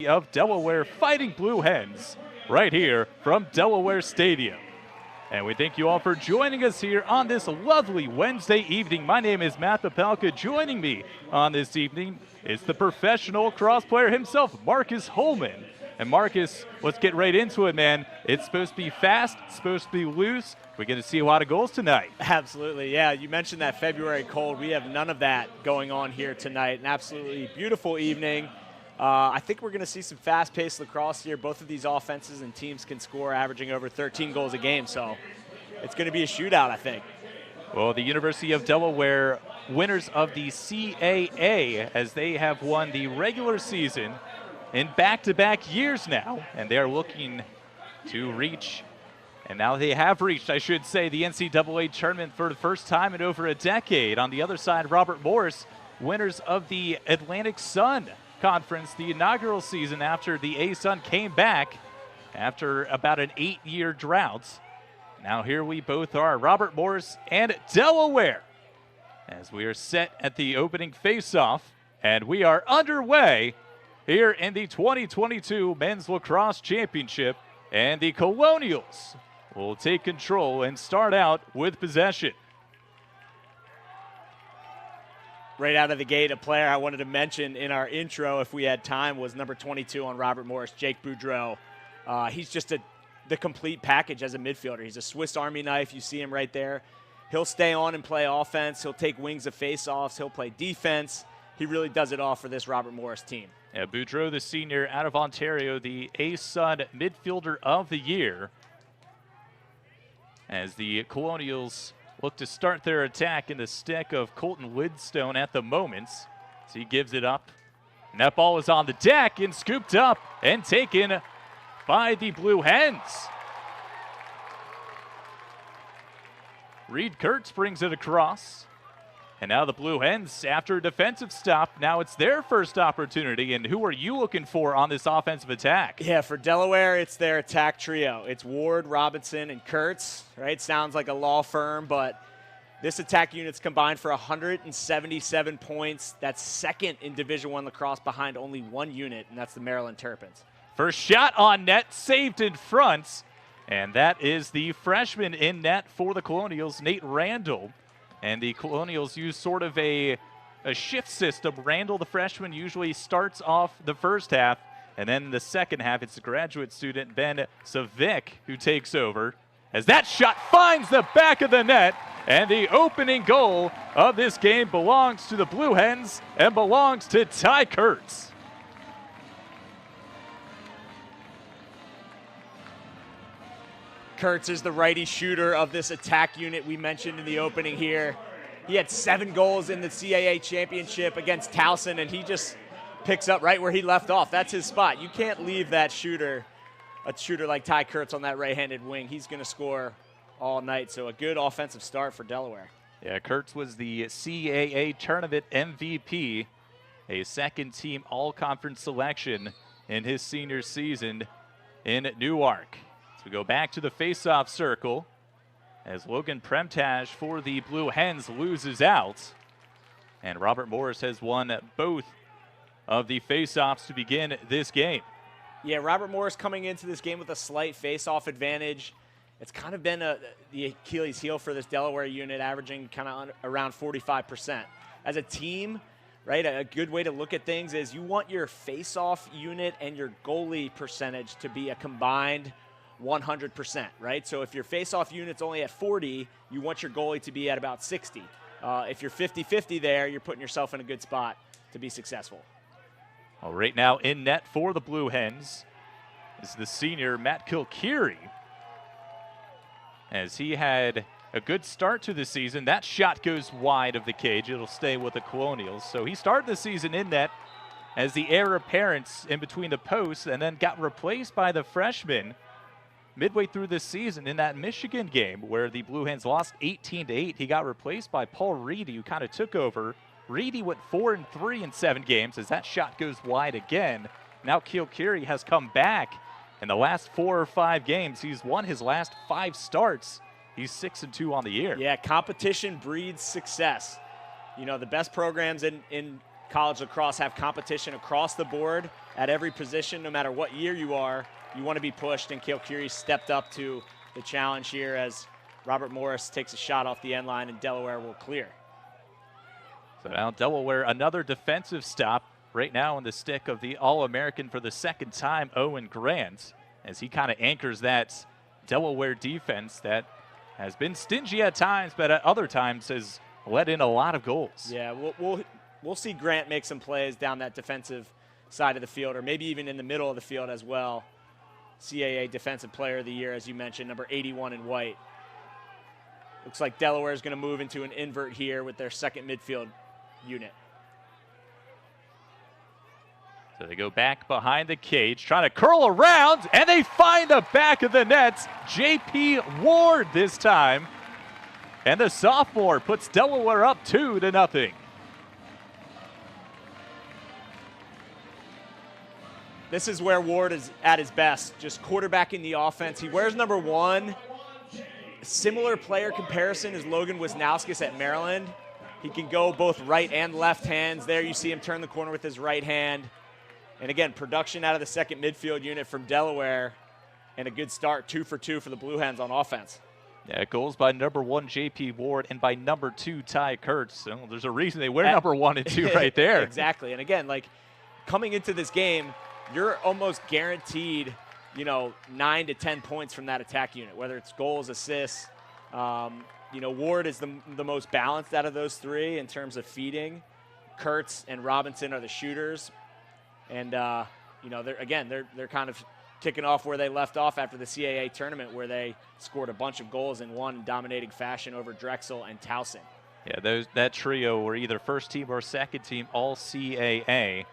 of Delaware Fighting Blue Hens right here from Delaware Stadium. And we thank you all for joining us here on this lovely Wednesday evening. My name is Matt Papelka. Joining me on this evening is the professional cross player himself, Marcus Holman. And Marcus, let's get right into it, man. It's supposed to be fast, it's supposed to be loose. We're going to see a lot of goals tonight. Absolutely, yeah. You mentioned that February cold. We have none of that going on here tonight. An absolutely beautiful evening. I think we're going to see some fast-paced lacrosse here. Both of these offenses and teams can score, averaging over 13 goals a game. So it's going to be a shootout, I think. Well, the University of Delaware, winners of the CAA, as they have won the regular season in back-to-back years now, and they're looking to reach, and now they have reached, I should say, the NCAA tournament for the first time in over a decade. On the other side, Robert Morris, winners of the Atlantic Sun Conference, the inaugural season after the A-Sun came back after about an 8-year drought. Now here we both are, Robert Morris and Delaware, as we are set at the opening face-off, and we are underway here in the 2022 Men's Lacrosse Championship, and the Colonials will take control and start out with possession. Right out of the gate, a player I wanted to mention in our intro, if we had time, was number 22 on Robert Morris, Jake Boudreau. He's just the complete package as a midfielder. He's a Swiss Army knife. You see him right there. He'll stay on and play offense. He'll take wings of face-offs. He'll play defense. He really does it all for this Robert Morris team. Yeah, Boudreau, the senior out of Ontario, the A-Sun Midfielder of the Year, as the Colonials look to start their attack in the stick of Colton Lidstone at the moment. So he gives it up. And that ball is on the deck and scooped up and taken by the Blue Hens. Reed Kurtz brings it across. And now the Blue Hens, after a defensive stop, now it's their first opportunity. And who are you looking for on this offensive attack? Yeah, for Delaware, it's their attack trio. It's Ward, Robinson, and Kurtz, right? Sounds like a law firm, but this attack unit's combined for 177 points. That's second in Division I lacrosse behind only one unit, and that's the Maryland Terrapins. First shot on net, saved in front. And that is the freshman in net for the Colonials, Nate Randall. And the Colonials use sort of a shift system. Randall, the freshman, usually starts off the first half, and then the second half, it's the graduate student, Ben Savick, who takes over. As that shot finds the back of the net, and the opening goal of this game belongs to the Blue Hens and belongs to Ty Kurtz. Kurtz is the righty shooter of this attack unit we mentioned in the opening here. He had 7 goals in the CAA championship against Towson, and he just picks up right where he left off. That's his spot. You can't leave that shooter, a shooter like Ty Kurtz on that right-handed wing. He's going to score all night, so a good offensive start for Delaware. Yeah, Kurtz was the CAA tournament MVP, a second-team all-conference selection in his senior season in Newark. We go back to the face-off circle as Logan Premtaj for the Blue Hens loses out. And Robert Morris has won both of the face-offs to begin this game. Yeah, Robert Morris coming into this game with a slight face-off advantage. It's kind of been the Achilles heel for this Delaware unit, averaging kind of around 45%. As a team, right, a good way to look at things is you want your face-off unit and your goalie percentage to be a combined 100%, right? So if your face-off unit's only at 40, you want your goalie to be at about 60. If you're 50-50 there, you're putting yourself in a good spot to be successful. Well, right now in net for the Blue Hens is the senior Matt Kilkeary, as he had a good start to the season. That shot goes wide of the cage. It'll stay with the Colonials. So he started the season in net as the heir apparent in between the posts, and then got replaced by the freshman midway through this season in that Michigan game where the Blue Hens lost 18-8. He got replaced by Paul Reedy, who kind of took over. Reedy went 4-3 in 7 games as that shot goes wide again. Now Kilkeary has come back in the last 4 or 5 games. He's won his last 5 starts. He's 6-2 on the year. Yeah, competition breeds success. You know, the best programs in college lacrosse have competition across the board at every position, no matter what year you are. You want to be pushed, and Cale Curie stepped up to the challenge here as Robert Morris takes a shot off the end line, and Delaware will clear. So now Delaware, another defensive stop right now in the stick of the All-American for the second time, Owen Grant, as he kind of anchors that Delaware defense that has been stingy at times, but at other times has let in a lot of goals. Yeah, we'll see Grant make some plays down that defensive side of the field, or maybe even in the middle of the field as well. CAA Defensive Player of the Year, as you mentioned, number 81 in white. Looks like Delaware is going to move into an invert here with their second midfield unit. So they go back behind the cage, trying to curl around, and they find the back of the net. J.P. Ward this time. And the sophomore puts Delaware up 2-0. This is where Ward is at his best, just quarterbacking the offense. He wears number 1. Similar player comparison as Logan Wisnauskas at Maryland. He can go both right and left hands. There you see him turn the corner with his right hand. And again, production out of the second midfield unit from Delaware, and a good start, 2 for 2 for the Blue Hens on offense. Yeah, goals by number 1, J.P. Ward, and by number 2, Ty Kurtz. So there's a reason they wear number 1 and 2 right there. Exactly. And again, like coming into this game, you're almost guaranteed, 9 to 10 points from that attack unit, whether it's goals, assists. Ward is the most balanced out of those 3 in terms of feeding. Kurtz and Robinson are the shooters. And, they're kind of kicking off where they left off after the CAA tournament, where they scored a bunch of goals and won in dominating fashion over Drexel and Towson. Yeah, that trio were either first team or second team all CAA.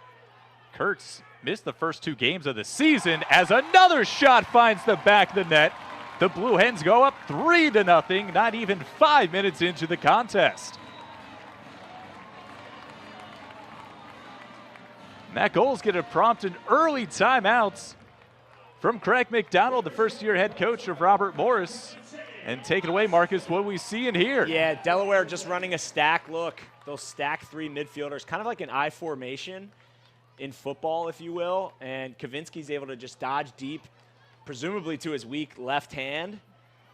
Kurtz missed the first 2 games of the season as another shot finds the back of the net. The Blue Hens go up 3-0, not even 5 minutes into the contest. And that goal's going to prompt an early timeout from Craig McDonald, the first-year head coach of Robert Morris. And take it away, Marcus, what we see in here. Yeah, Delaware just running a stack look. They'll stack 3 midfielders, kind of like an I formation in football, if you will. And Kavinsky's able to just dodge deep, presumably to his weak left hand,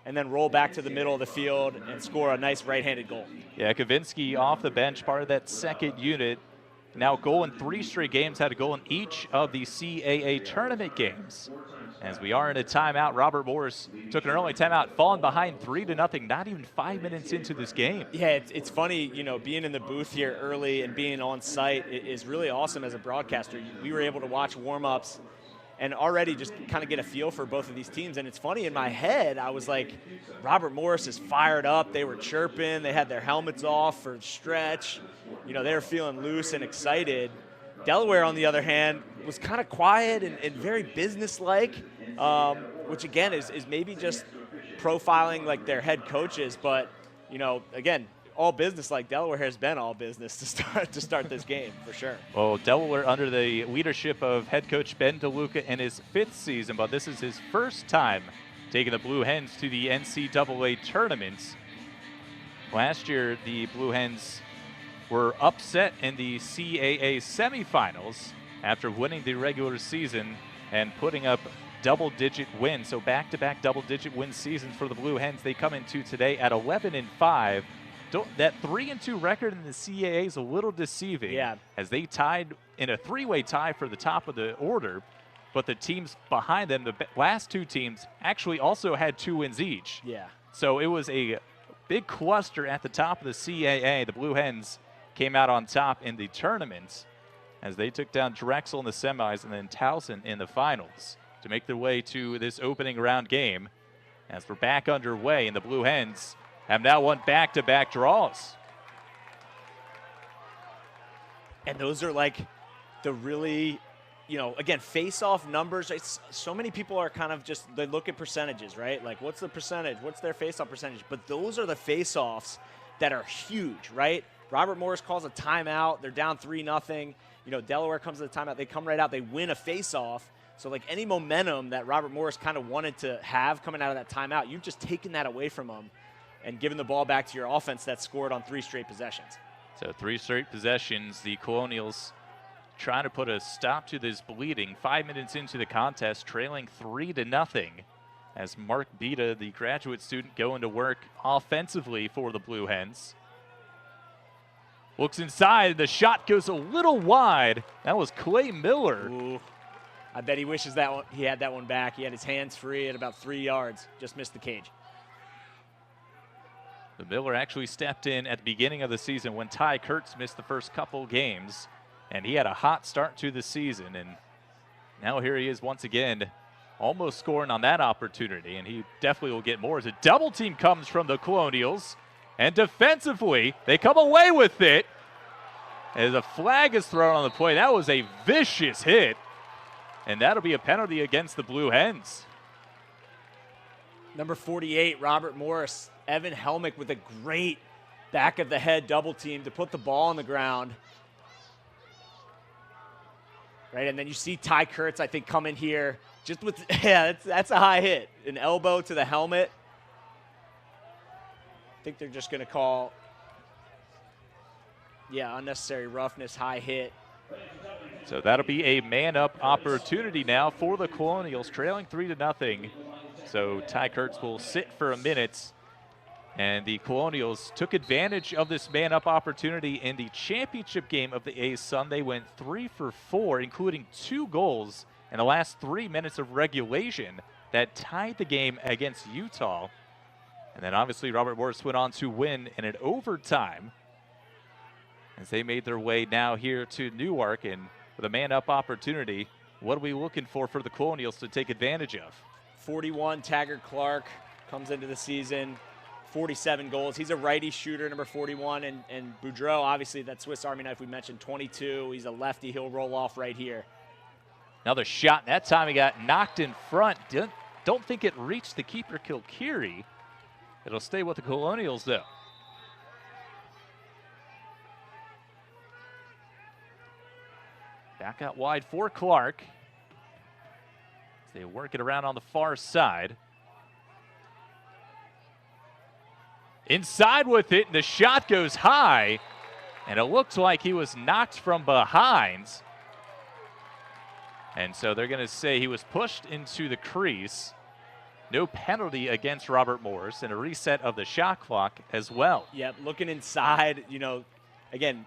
and then roll back to the middle of the field and score a nice right-handed goal. Yeah, Kavinsky off the bench, part of that second unit. Now goal in 3 straight games, had a goal in each of the CAA tournament games. As we are in a timeout, Robert Morris took an early timeout, falling behind 3-0, not even 5 minutes into this game. Yeah, it's funny, being in the booth here early and being on site is really awesome as a broadcaster. We were able to watch warm-ups and already just kind of get a feel for both of these teams. And it's funny, in my head, I was like, Robert Morris is fired up. They were chirping. They had their helmets off for stretch. They were feeling loose and excited. Delaware, on the other hand, was kind of quiet and very businesslike, which, again, is maybe just profiling like their head coaches. But, again, all business like Delaware has been all business to start this game, for sure. Well, Delaware under the leadership of head coach Ben DeLuca in his 5th season, but this is his first time taking the Blue Hens to the NCAA tournament. Last year, the Blue Hens were upset in the CAA semifinals after winning the regular season and putting up double-digit wins. So back-to-back double-digit win seasons for the Blue Hens. They come into today at 11-5. That 3-2 record in the CAA is a little deceiving, as they tied in a 3-way tie for the top of the order, but the teams behind them, the last 2 teams, actually also had 2 wins each. Yeah. So it was a big cluster at the top of the CAA. The Blue Hens came out on top in the tournament as they took down Drexel in the semis and then Towson in the finals to make their way to this opening round game. As we're back underway, and the Blue Hens have now won back-to-back draws. And those are like the really, again, face-off numbers. So many people are kind of just, they look at percentages, right? Like, what's the percentage? What's their face-off percentage? But those are the face-offs that are huge, right? Robert Morris calls a timeout. They're down 3-0. Delaware comes to the timeout. They come right out. They win a face-off. So, like, any momentum that Robert Morris kind of wanted to have coming out of that timeout, you've just taken that away from them and given the ball back to your offense that scored on 3 straight possessions. So 3 straight possessions. The Colonials trying to put a stop to this bleeding. 5 minutes into the contest, trailing 3-0. As Mark Beta, the graduate student, going to work offensively for the Blue Hens. Looks inside, the shot goes a little wide. That was Clay Miller. Ooh, I bet he wishes he had that one back. He had his hands free at about 3 yards, just missed the cage. The Miller actually stepped in at the beginning of the season when Ty Kurtz missed the first couple games, and he had a hot start to the season, and now here he is once again, almost scoring on that opportunity, and he definitely will get more as a double team comes from the Colonials. And defensively, they come away with it as a flag is thrown on the play. That was a vicious hit, and that'll be a penalty against the Blue Hens. Number 48, Robert Morris. Evan Helmick with a great back of the head double team to put the ball on the ground. Right, and then you see Ty Kurtz, I think, come in here just with, yeah, that's a high hit. An elbow to the helmet. I think they're just going to call, yeah, unnecessary roughness, high hit. So that'll be a man-up opportunity now for the Colonials, trailing 3-0. So Ty Kurtz will sit for a minute, and the Colonials took advantage of this man-up opportunity in the championship game of the A-Sun. They went 3 for 4, including 2 goals in the last 3 minutes of regulation that tied the game against Utah. And then obviously Robert Morris went on to win in an overtime as they made their way now here to Newark. And with a man-up opportunity, what are we looking for the Colonials to take advantage of? 41, Taggart Clark comes into the season, 47 goals. He's a righty shooter, number 41. And Boudreau, obviously, that Swiss Army knife we mentioned, 22. He's a lefty. He'll roll off right here. Another shot. That time he got knocked in front. Don't think it reached the keeper, Kilkiri. It'll stay with the Colonials, though. Back out wide for Clark. As they work it around on the far side. Inside with it, and the shot goes high. And it looks like he was knocked from behind. And so they're going to say he was pushed into the crease. No penalty against Robert Morris, and a reset of the shot clock as well. Yep, looking inside, you know, again,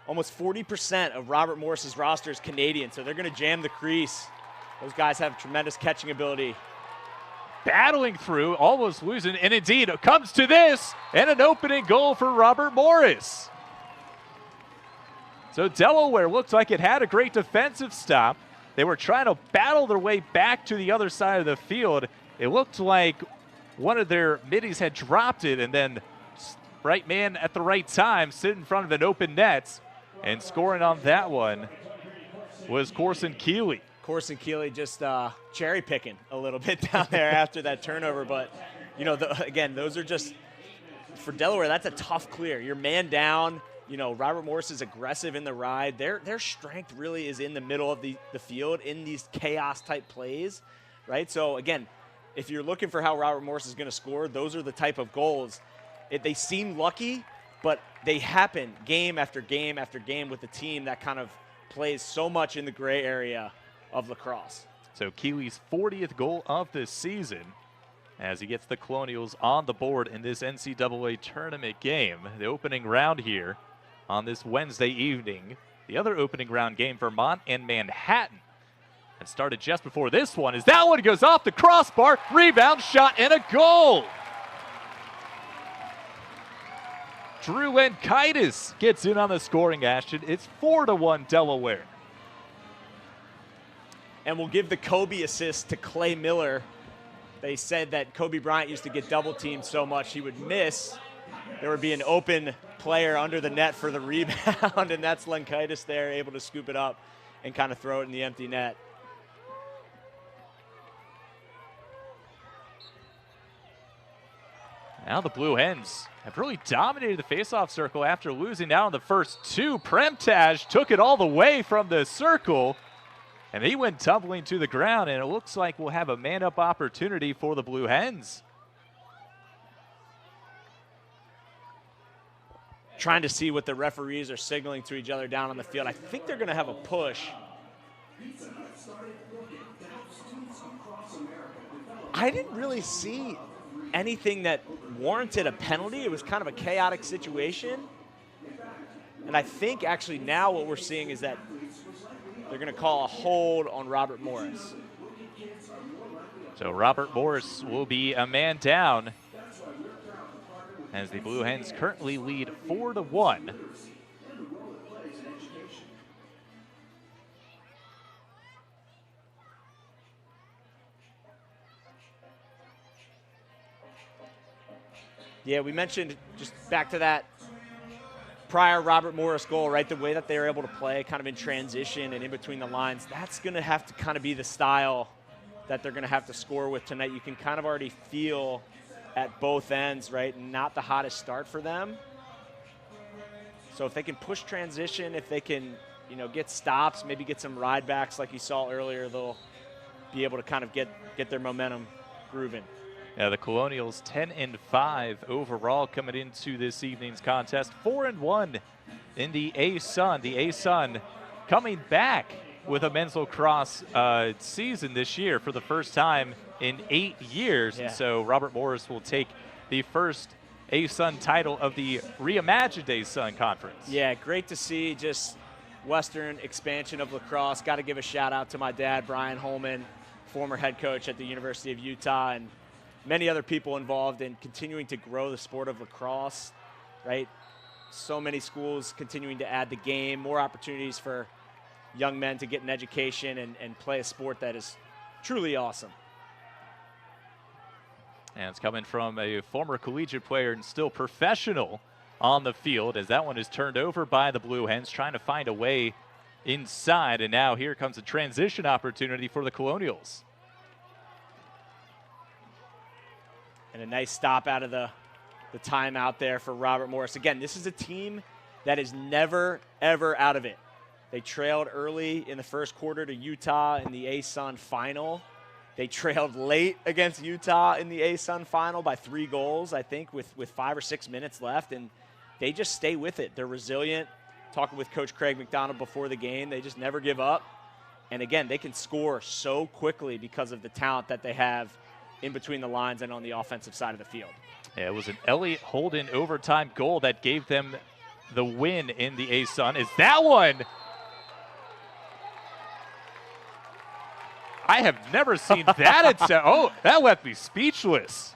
almost 40% of Robert Morris's roster is Canadian, so they're going to jam the crease. Those guys have tremendous catching ability. Battling through, almost losing, and indeed it comes to this, and an opening goal for Robert Morris. So Delaware looks like it had a great defensive stop. They were trying to battle their way back to the other side of the field. It looked like one of their middies had dropped it, and then right man at the right time, sit in front of an open net, and scoring on that one was Corson Keeley. Corson Keeley just cherry picking a little bit down there after that turnover, but you know, again, those are just, for Delaware, that's a tough clear. You're man down. You know, Robert Morris is aggressive in the ride. Their strength really is in the middle of the field in these chaos-type plays, right? So, again, if you're looking for how Robert Morris is going to score, those are the type of goals. They seem lucky, but they happen game after game after game with a team that kind of plays so much in the gray area of lacrosse. So Keeley's 40th goal of this season as he gets the Colonials on the board in this NCAA tournament game. The opening round here on this Wednesday evening. The other opening round game, Vermont and Manhattan. It started just before this one as that one goes off the crossbar, rebound, shot, and a goal. Drew Lenkaitis gets in on the scoring action. It's 4-1 Delaware. And we'll give the Kobe assist to Clay Miller. They said that Kobe Bryant used to get double teamed so much he would miss. There would be an open player under the net for the rebound, and that's Lenkaitis there, able to scoop it up and kind of throw it in the empty net. Now the Blue Hens have really dominated the faceoff circle after losing out on the first two. Premtaj took it all the way from the circle, and he went tumbling to the ground, and it looks like we'll have a man-up opportunity for the Blue Hens. trying to see what the referees are signaling to each other down on the field. I think they're going to have a push. I didn't really see anything that warranted a penalty. It was kind of a chaotic situation. And I think actually now what we're seeing is that they're going to call a hold on Robert Morris. So Robert Morris will be a man down as the Blue Hens currently lead 4-1. Yeah, we mentioned, just back to that prior Robert Morris goal, right? The way that they were able to play kind of in transition and in between the lines, that's going to have to kind of be the style that they're going to have to score with tonight. You can kind of already feel at both ends, right? Not the hottest start for them. So if they can push transition, if they can, you know, get stops, maybe get some ride backs like you saw earlier, they'll be able to kind of get their momentum grooving. Yeah, the Colonials 10-5 overall coming into this evening's contest. 4-1 in the A-Sun. The A-Sun coming back with a men's lacrosse season this year for the first time in 8 years. Yeah. And so Robert Morris will take the first A-Sun title of the reimagined A-Sun Conference. Yeah, great to see just Western expansion of lacrosse. Got to give a shout out to my dad, Brian Holman, former head coach at the University of Utah, and many other people involved in continuing to grow the sport of lacrosse, right? So many schools continuing to add the game, more opportunities for young men to get an education and play a sport that is truly awesome. And it's coming from a former collegiate player and still professional on the field, as that one is turned over by the Blue Hens, trying to find a way inside. And now here comes a transition opportunity for the Colonials. And a nice stop out of the timeout there for Robert Morris. Again, this is a team that is never, ever out of it. They trailed early in the first quarter to Utah in the A-Sun final. They trailed late against Utah in the A-Sun final by 3 goals, I think, with 5 or 6 minutes left. And they just stay with it. They're resilient. Talking with Coach Craig McDonald before the game, they just never give up. And again, they can score so quickly because of the talent that they have in between the lines and on the offensive side of the field. Yeah, it was an Elliott Holden overtime goal that gave them the win in the A-Sun. Is that one? I have never seen that. Oh, that left me speechless.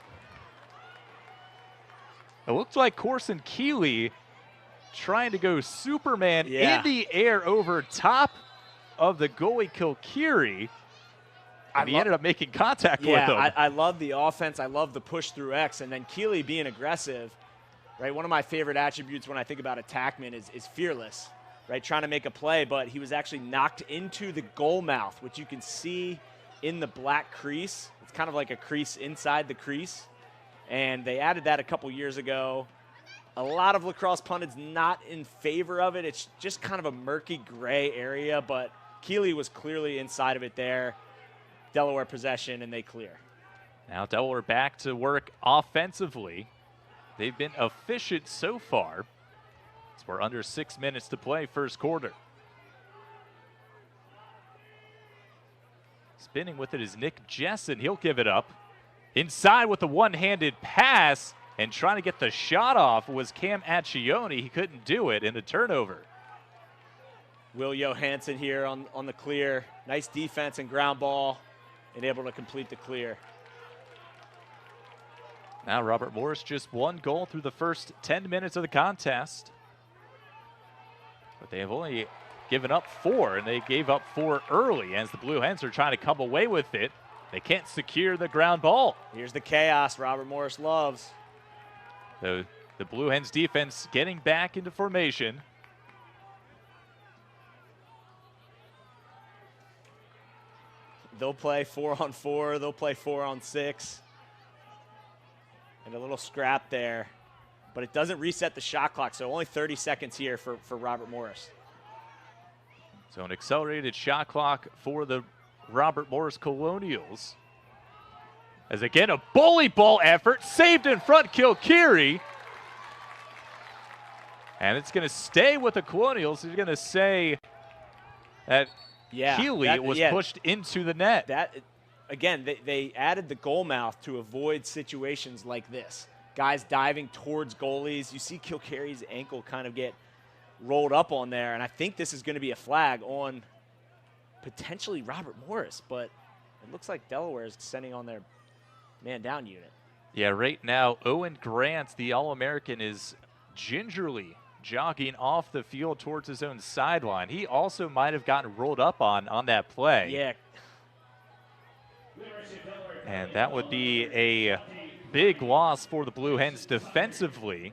It looked like Corson Keeley trying to go Superman in the air over top of the goalie Kilkiri. And he ended up making contact with him. I love the offense. I love the push through X. And then Keeley being aggressive, right? One of my favorite attributes when I think about attackmen is fearless, right? Trying to make a play, but he was actually knocked into the goal mouth, which you can see in the black crease. It's kind of like a crease inside the crease. And they added that a couple years ago. A lot of lacrosse pundits not in favor of it. It's just kind of a murky gray area, but Keeley was clearly inside of it there. Delaware possession, and they clear. Now Delaware back to work offensively. They've been efficient so far. As we're under 6 minutes to play first quarter. Spinning with it is Nick Jessen. He'll give it up. Inside with the one-handed pass and trying to get the shot off was Cam Accioni. He couldn't do it in the turnover. Will Johansson here on the clear. Nice defense and ground ball. And able to complete the clear. Now Robert Morris just 1 goal through the first 10 minutes of the contest. But they have only given up 4, and they gave up 4 early as the Blue Hens are trying to come away with it. They can't secure the ground ball. Here's the chaos Robert Morris loves. So the Blue Hens defense getting back into formation. They'll play 4-on-4. They'll play 4-on-6. And a little scrap there. But it doesn't reset the shot clock, so only 30 seconds here for Robert Morris. So an accelerated shot clock for the Robert Morris Colonials. As again, a bully ball effort. Saved in front, Kilkiri. And it's going to stay with the Colonials. He's going to say that Keeley was pushed into the net. Again, they added the goal mouth to avoid situations like this. Guys diving towards goalies. You see Kilcary's ankle kind of get rolled up on there, and I think this is going to be a flag on potentially Robert Morris, but it looks like Delaware is sending on their man-down unit. Yeah, right now, Owen Grant, the All-American, is gingerly jogging off the field towards his own sideline. He also might have gotten rolled up on that play. Yeah. And that would be a big loss for the Blue Hens defensively.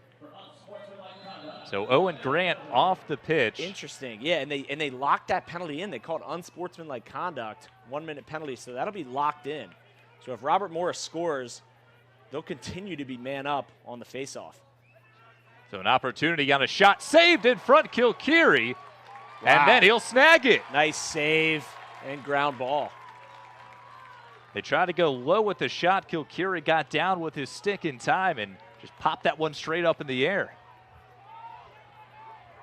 So Owen Grant off the pitch. Interesting. Yeah, and they locked that penalty in. They called unsportsmanlike conduct, 1-minute penalty, so that'll be locked in. So if Robert Morris scores, they'll continue to be man up on the faceoff. So an opportunity on a shot saved in front, Kilcary, Wow. And then he'll snag it. Nice save and ground ball. They tried to go low with the shot. Kilcary got down with his stick in time and just popped that one straight up in the air.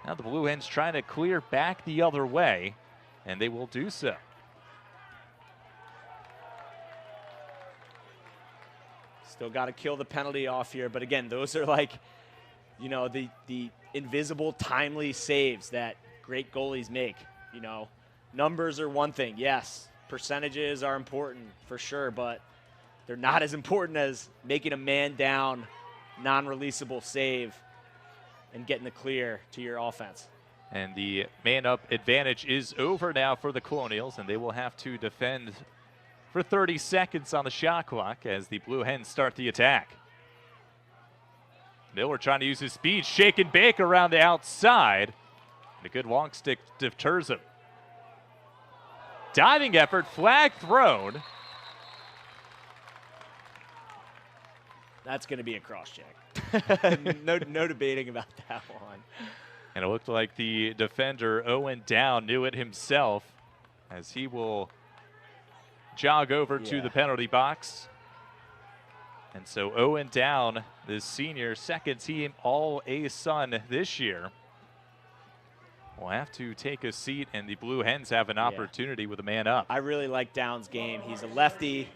Now the Blue Hens trying to clear back the other way, and they will do so. Still got to kill the penalty off here, but again, those are like, you know, the invisible, timely saves that great goalies make. You know, numbers are one thing, yes. Percentages are important for sure, but they're not as important as making a man down, non-releasable save and getting the clear to your offense. And the man-up advantage is over now for the Colonials, and they will have to defend for 30 seconds on the shot clock as the Blue Hens start the attack. Miller trying to use his speed, shake and bake around the outside. And a good long stick deters him. Diving effort, flag thrown. That's going to be a cross-check. no debating about that one. And it looked like the defender, Owen Down, knew it himself as he will jog over to the penalty box. And so Owen Down, the senior, second team All-A-Sun this year, will have to take a seat, and the Blue Hens have an opportunity with a man up. I really like Down's game. He's a lefty.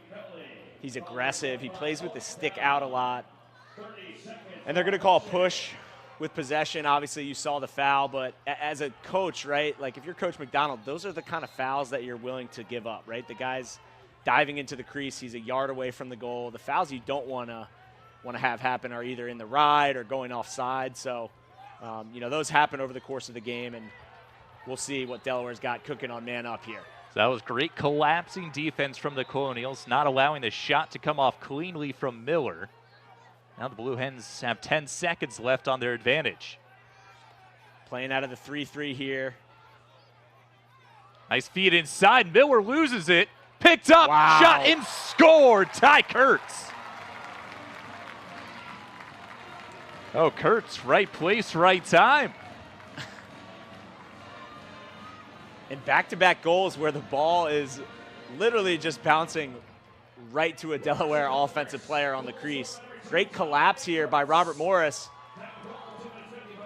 He's aggressive. He plays with the stick out a lot. And they're going to call a push with possession. Obviously, you saw the foul, but as a coach, right, like if you're Coach McDonald, those are the kind of fouls that you're willing to give up, right? The guy's diving into the crease. He's a yard away from the goal. The fouls you don't want to have happen are either in the ride or going offside. So, you know, those happen over the course of the game, and we'll see what Delaware's got cooking on man up here. So that was great collapsing defense from the Colonials, not allowing the shot to come off cleanly from Miller. Now the Blue Hens have 10 seconds left on their advantage. Playing out of the 3-3 here. Nice feed inside. Miller loses it. Picked up, shot and scored. Ty Kurtz. Oh, Kurtz, right place, right time. And back-to-back goals where the ball is literally just bouncing right to a Delaware offensive player on the crease. Great collapse here by Robert Morris.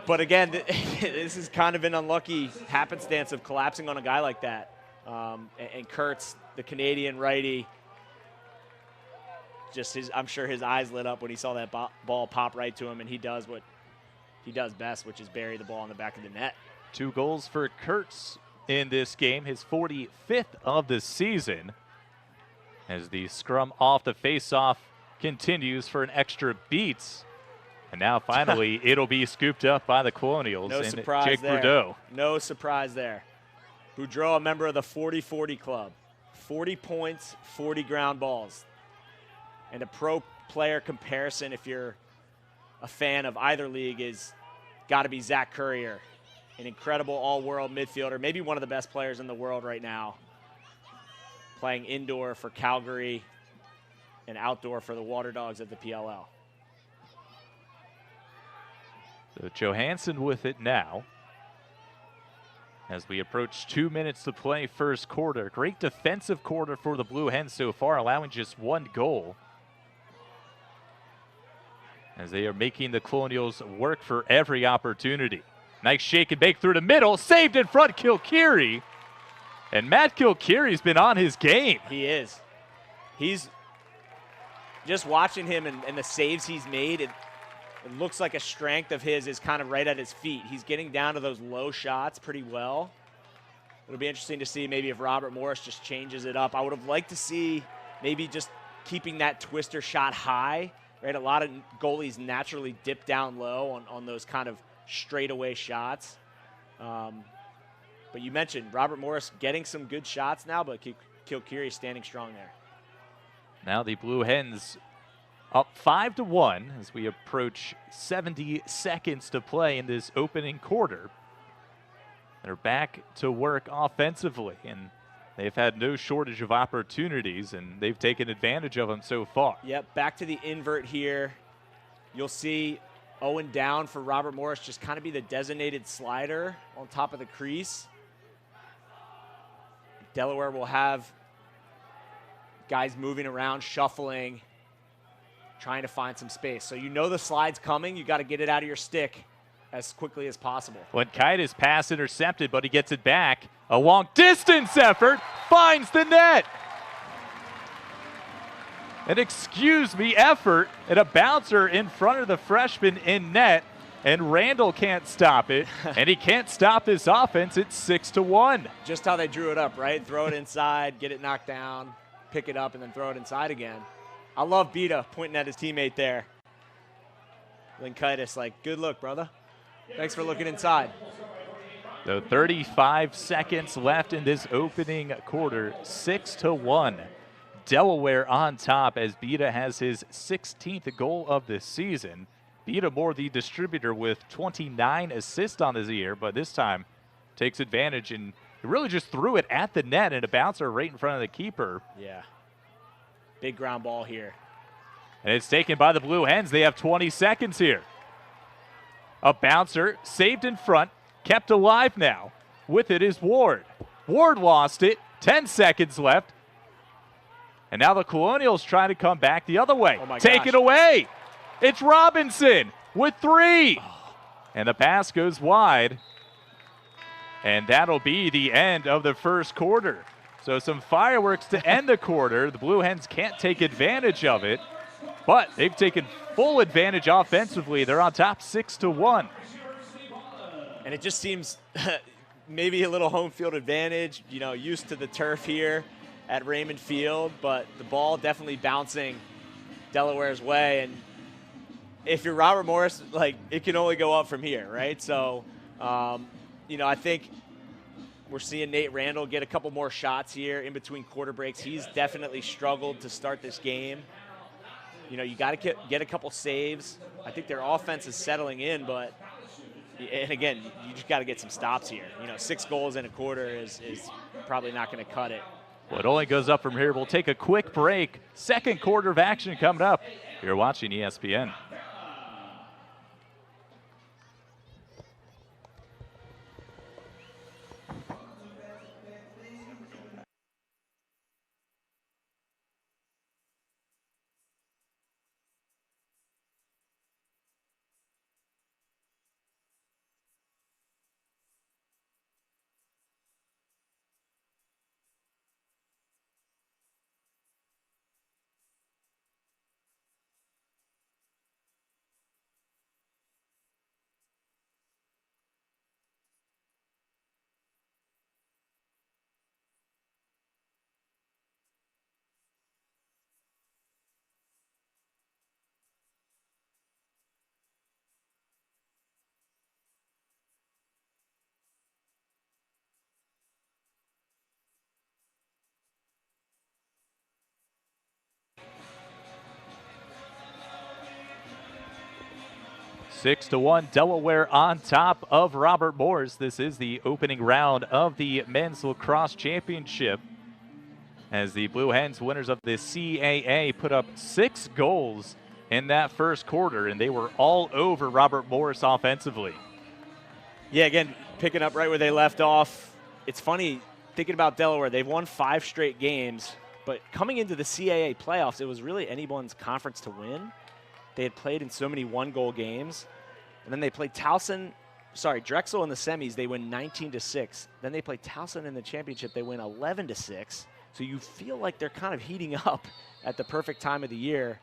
But again, this is kind of an unlucky happenstance of collapsing on a guy like that. And Kurtz, the Canadian righty, I'm sure his eyes lit up when he saw that ball pop right to him, and he does what he does best, which is bury the ball in the back of the net. 2 goals for Kurtz in this game, his 45th of the season, as the scrum off the face-off continues for an extra beat. And now finally it'll be scooped up by the Colonials and Jake Boudreau. No surprise there. Boudreau, a member of the 40-40 club. 40 points, 40 ground balls. And a pro player comparison, if you're a fan of either league, is got to be Zach Currier, an incredible all-world midfielder, maybe one of the best players in the world right now, playing indoor for Calgary and outdoor for the Water Dogs at the PLL. So Johansson with it now. As we approach 2 minutes to play first quarter. Great defensive quarter for the Blue Hens so far, allowing just 1 goal. As they are making the Colonials work for every opportunity. Nice shake and bake through the middle. Saved in front, Kilkeary. And Matt Kilkeary's been on his game. He is. He's just watching him and the saves he's made. It looks like a strength of his is kind of right at his feet. He's getting down to those low shots pretty well. It'll be interesting to see maybe if Robert Morris just changes it up. I would have liked to see maybe just keeping that twister shot high, right? A lot of goalies naturally dip down low on those kind of straightaway shots. But you mentioned Robert Morris getting some good shots now, but Kilkeary standing strong there. Now the Blue Hens up 5-1 as we approach 70 seconds to play in this opening quarter. They're back to work offensively, and they've had no shortage of opportunities, and they've taken advantage of them so far. Yep, back to the invert here. You'll see Owen down for Robert Morris just kind of be the designated slider on top of the crease. Delaware will have guys moving around, shuffling, trying to find some space. So you know the slide's coming. You got to get it out of your stick as quickly as possible. When Kaitis pass intercepted, but he gets it back. A long distance effort finds the net. An excuse me effort and a bouncer in front of the freshman in net, and Randall can't stop it, and he can't stop this offense. It's 6-1. Just how they drew it up, right? Throw it inside, get it knocked down, pick it up, and then throw it inside again. I love Beta pointing at his teammate there. Linkaitis like, good look, brother. Thanks for looking inside. So 35 seconds left in this opening quarter, 6-1. Delaware on top as Beta has his 16th goal of the season. Beta more the distributor with 29 assists on the year, but this time takes advantage and really just threw it at the net and a bouncer right in front of the keeper. Yeah. Big ground ball here. And it's taken by the Blue Hens. They have 20 seconds here. A bouncer saved in front, kept alive now. With it is Ward. Ward lost it, 10 seconds left. And now the Colonials trying to come back the other way. Take it away. It's Robinson with 3. And the pass goes wide. And that'll be the end of the first quarter. So some fireworks to end the quarter. The Blue Hens can't take advantage of it, but they've taken full advantage offensively. They're on top 6-1. And it just seems maybe a little home field advantage, you know, used to the turf here at Raymond Field, but the ball definitely bouncing Delaware's way. And if you're Robert Morris, like, it can only go up from here, right? So, you know, I think we're seeing Nate Randall get a couple more shots here in between quarter breaks. He's definitely struggled to start this game. You know, you got to get a couple saves. I think their offense is settling in, but, and again, you just got to get some stops here. You know, 6 goals in a quarter is probably not going to cut it. Well, it only goes up from here. We'll take a quick break. Second quarter of action coming up. You're watching ESPN. Six to 1, Delaware on top of Robert Morris. This is the opening round of the Men's Lacrosse Championship, as the Blue Hens, winners of the CAA, put up 6 goals in that first quarter, and they were all over Robert Morris offensively. Yeah, again, picking up right where they left off. It's funny, thinking about Delaware, they've won 5 straight games, but coming into the CAA playoffs, it was really anyone's conference to win. They had played in so many one-goal games. And then they played Towson Drexel in the semis, they win 19-6. Then they play Towson in the championship. They win 11-6. So you feel like they're kind of heating up at the perfect time of the year.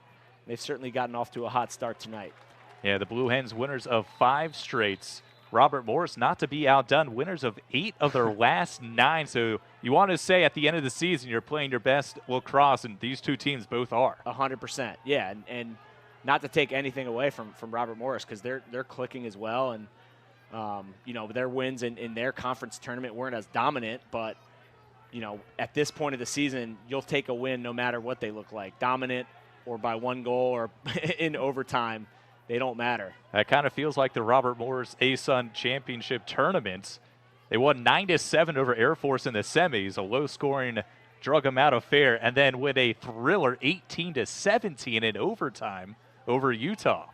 They've certainly gotten off to a hot start tonight. Yeah, the Blue Hens winners of 5 straights. Robert Morris not to be outdone, winners of 8 of their last 9. So you want to say at the end of the season you're playing your best lacrosse, and these two teams both are. 100%. Yeah, and not to take anything away from Robert Morris, because they're clicking as well. And their wins in their conference tournament weren't as dominant, but at this point of the season, you'll take a win no matter what they look like, dominant or by 1 goal or in overtime. They don't matter. That kind of feels like the Robert Morris ASUN Championship tournament. They won 9-7 over Air Force in the semis, a low-scoring, drug-em-out affair, and then with a thriller 18-17 in overtime over Utah.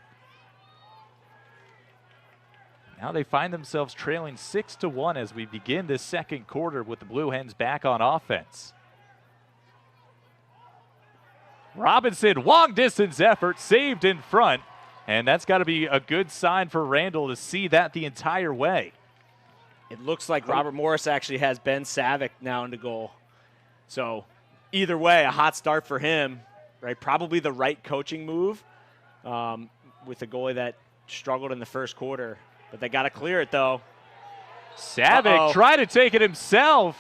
Now they find themselves trailing 6-1 as we begin this second quarter with the Blue Hens back on offense. Robinson, long-distance effort, saved in front, and that's got to be a good sign for Randall to see that the entire way. It looks like Robert Morris actually has Ben Savick now into goal. So either way, a hot start for him, right? Probably the right coaching move with a goalie that struggled in the first quarter. But they got to clear it, though. Savick tried to take it himself.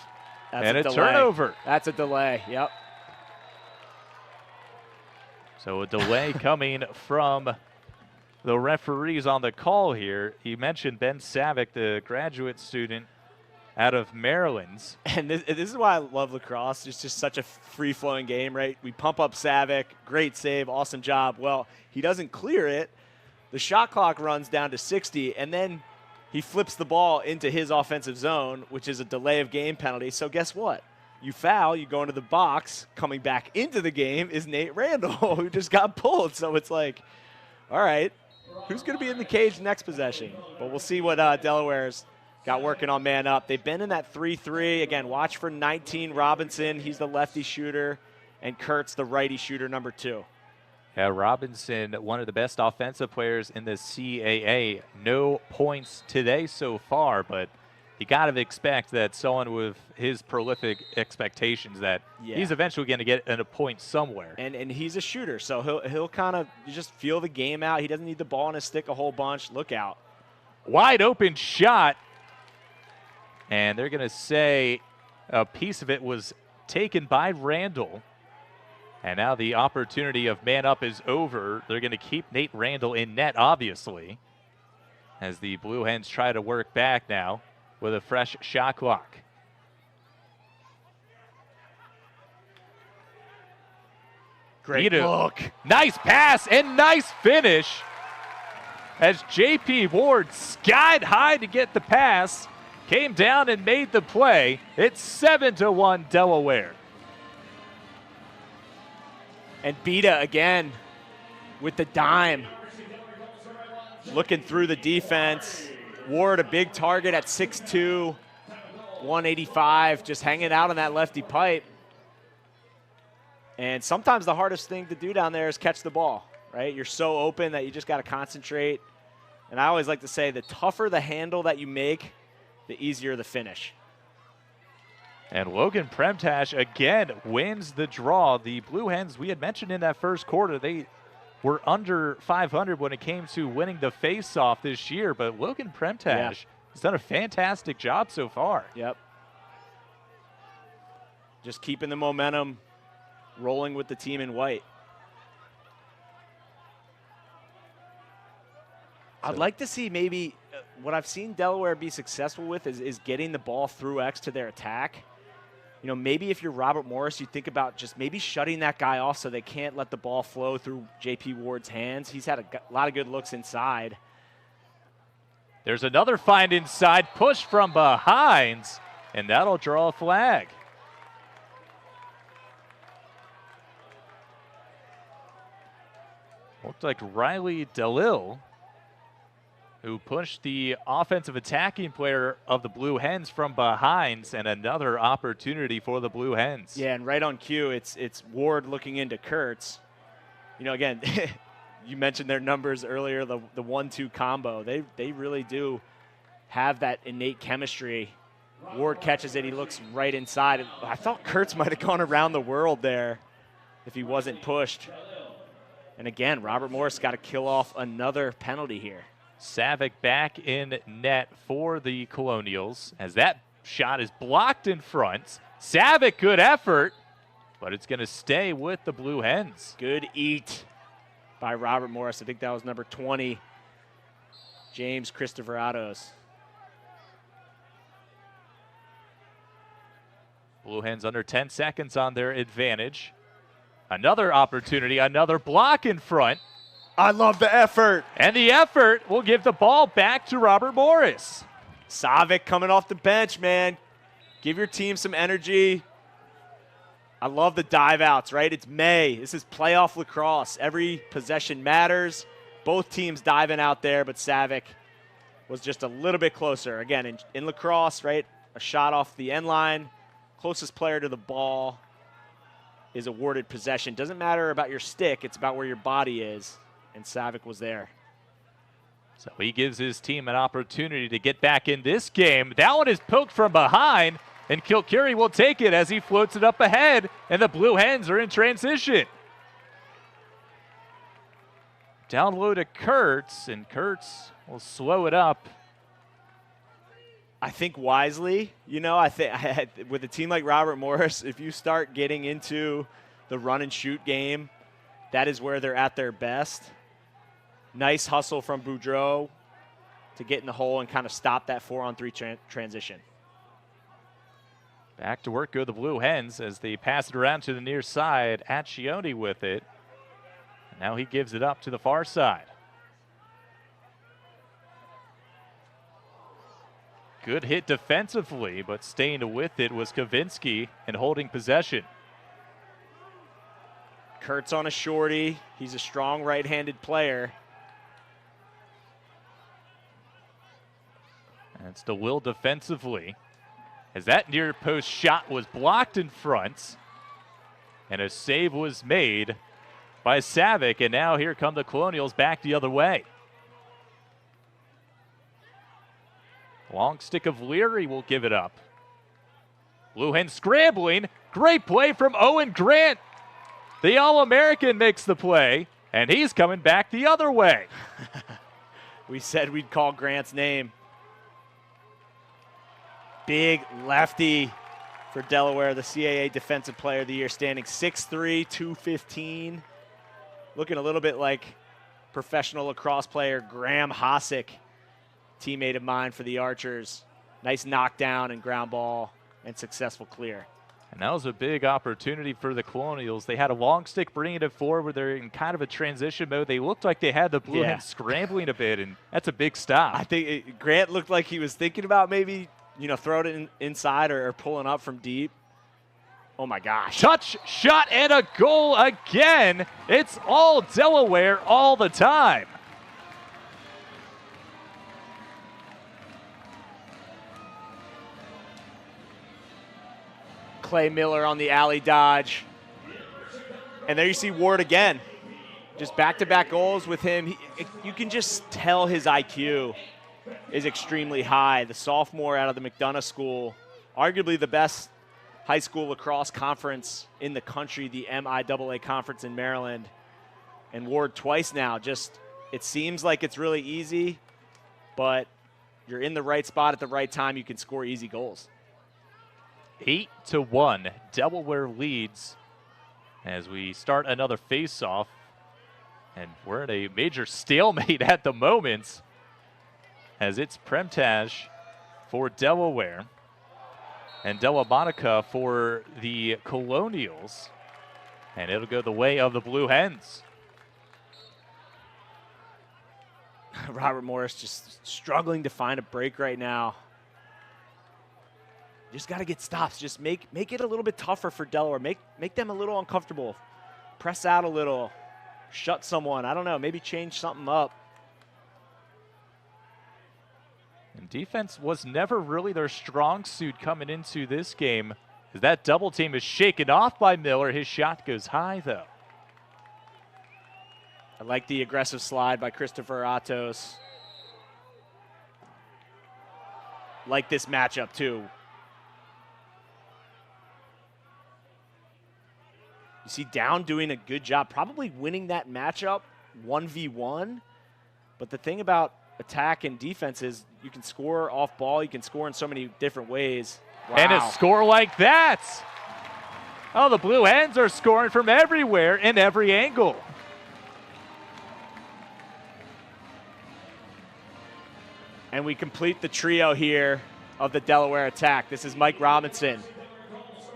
And a turnover. That's a delay, yep. So a delay coming from the referees on the call here. He mentioned Ben Savick, the graduate student out of Maryland's. And this is why I love lacrosse. It's just such a free-flowing game, right? We pump up Savick, great save, awesome job. Well, he doesn't clear it. The shot clock runs down to 60, and then he flips the ball into his offensive zone, which is a delay of game penalty. So guess what? You foul, you go into the box. Coming back into the game is Nate Randall, who just got pulled. So it's like, all right, who's going to be in the cage next possession? But we'll see what Delaware's got working on man up. They've been in that 3-3. Again, watch for 19 Robinson. He's the lefty shooter, and Kurtz the righty shooter, number 2. Yeah, Robinson, one of the best offensive players in the CAA. No points today so far, but you got to expect that someone with his prolific expectations that he's eventually going to get a point somewhere. And he's a shooter, so he'll kind of just feel the game out. He doesn't need the ball on his stick a whole bunch. Look out. Wide open shot. And they're going to say a piece of it was taken by Randall. And now the opportunity of man up is over. They're going to keep Nate Randall in net, obviously, as the Blue Hens try to work back now with a fresh shot clock. Great look. Nice pass and nice finish as J.P. Ward skied high to get the pass, came down and made the play. It's 7-1 Delaware. And Beta again with the dime. Looking through the defense. Ward a big target at 6'2", 185, just hanging out on that lefty pipe. And sometimes the hardest thing to do down there is catch the ball, right? You're so open that you just got to concentrate. And I always like to say the tougher the handle that you make, the easier the finish. And Logan Premtash again wins the draw. The Blue Hens, we had mentioned in that first quarter, they were under 500 when it came to winning the face-off this year. But Logan Premtash has done a fantastic job so far. Yep. Just keeping the momentum rolling with the team in white. I'd like to see maybe what I've seen Delaware be successful with is getting the ball through X to their attack. You know, maybe if you're Robert Morris, you think about just maybe shutting that guy off so they can't let the ball flow through J.P. Ward's hands. He's had a lot of good looks inside. There's another find inside, push from behind, and that'll draw a flag. Looked like Riley DeLille, who pushed the offensive attacking player of the Blue Hens from behind, and another opportunity for the Blue Hens. Yeah, and right on cue, it's Ward looking into Kurtz. You know, again, you mentioned their numbers earlier, the 1-2 combo. They really do have that innate chemistry. Ward catches it. He looks right inside. I thought Kurtz might have gone around the world there if he wasn't pushed. And again, Robert Morris got to kill off another penalty here. Savick back in net for the Colonials as that shot is blocked in front. Savick, good effort, but it's going to stay with the Blue Hens. Good eat by Robert Morris. I think that was number 20, James Christopher-Atos. Blue Hens under 10 seconds on their advantage. Another opportunity, another block in front. I love the effort. And the effort will give the ball back to Robert Morris. Savick coming off the bench, man. Give your team some energy. I love the dive outs, right? It's May. This is playoff lacrosse. Every possession matters. Both teams diving out there, but Savick was just a little bit closer. Again, in lacrosse, right? A shot off the end line. Closest player to the ball is awarded possession. Doesn't matter about your stick. It's about where your body is. And Savick was there. So he gives his team an opportunity to get back in this game. That one is poked from behind, and Kilkerry will take it as he floats it up ahead, and the Blue Hens are in transition. Down low to Kurtz, and Kurtz will slow it up. I think wisely, you know, I think with a team like Robert Morris, if you start getting into the run and shoot game, that is where they're at their best. Nice hustle from Boudreau to get in the hole and kind of stop that 4-on-3 transition. Back to work go the Blue Hens as they pass it around to the near side. Accioni with it. And now he gives it up to the far side. Good hit defensively, but staying with it was Kavinsky and holding possession. Kurtz on a shorty. He's a strong right-handed player. And still will defensively as that near post shot was blocked in front. And a save was made by Savick, and now here come the Colonials back the other way. Long stick of Leary will give it up. Blue Hens scrambling. Great play from Owen Grant. The All-American makes the play, and he's coming back the other way. We said we'd call Grant's name. Big lefty for Delaware, the CAA Defensive Player of the Year, standing 6'3", 215. Looking a little bit like professional lacrosse player Graham Hosick, teammate of mine for the Archers. Nice knockdown and ground ball and successful clear. And that was a big opportunity for the Colonials. They had a long stick bringing it forward. They're in kind of a transition mode. They looked like they had the Blue Hens scrambling a bit, and that's a big stop. I think Grant looked like he was thinking about maybe, you know, throwing it inside or pulling up from deep. Oh, my gosh. Touch, shot, and a goal again. It's all Delaware all the time. Clay Miller on the alley dodge. And there you see Ward again. Just back-to-back goals with him. You can just tell his IQ is extremely high. The sophomore out of the McDonough School, arguably the best high school lacrosse conference in the country, the MIAA conference in Maryland. And Ward twice now. Just, it seems like it's really easy, but you're in the right spot at the right time. You can score easy goals. 8-1, Delaware leads as we start another face-off. And we're in a major stalemate at the moment as it's Premtaj for Delaware and Della Monica for the Colonials. And it'll go the way of the Blue Hens. Robert Morris just struggling to find a break right now. Just got to get stops. Just make it a little bit tougher for Delaware. Make them a little uncomfortable. Press out a little. Shut someone. I don't know. Maybe change something up. And defense was never really their strong suit coming into this game, as that double team is shaken off by Miller. His shot goes high, though. I like the aggressive slide by Christopher-Atos. like this matchup too. You see Down doing a good job, probably winning that matchup 1v1. But the thing about attack and defense is you can score off ball. You can score in so many different ways. Wow. And a score like that. Oh, the Blue Hens are scoring from everywhere in every angle. And we complete the trio here of the Delaware attack. This is Mike Robinson.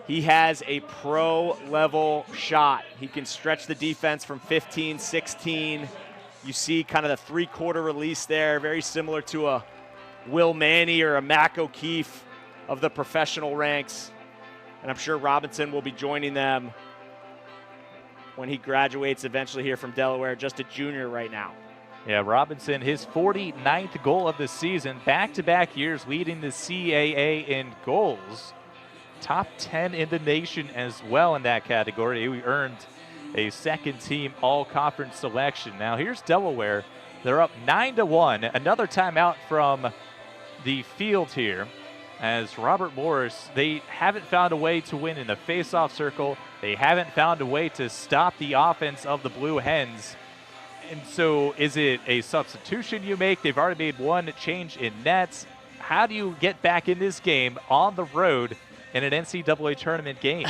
He has a pro-level shot. He can stretch the defense from 15, 16. You see kind of the three-quarter release there, very similar to a Will Manny or a Mac O'Keefe of the professional ranks. And I'm sure Robinson will be joining them when he graduates eventually here from Delaware, just a junior right now. Yeah, Robinson, his 49th goal of the season, back-to-back years leading the CAA in goals. Top 10 in the nation as well in that category. We earned a second-team all-conference selection. Now here's Delaware. They're up 9-1. Another timeout from the field here as Robert Morris, they haven't found a way to win in the face-off circle. They haven't found a way to stop the offense of the Blue Hens. And so is it a substitution you make? They've already made one change in nets. How do you get back in this game on the road in an NCAA tournament game?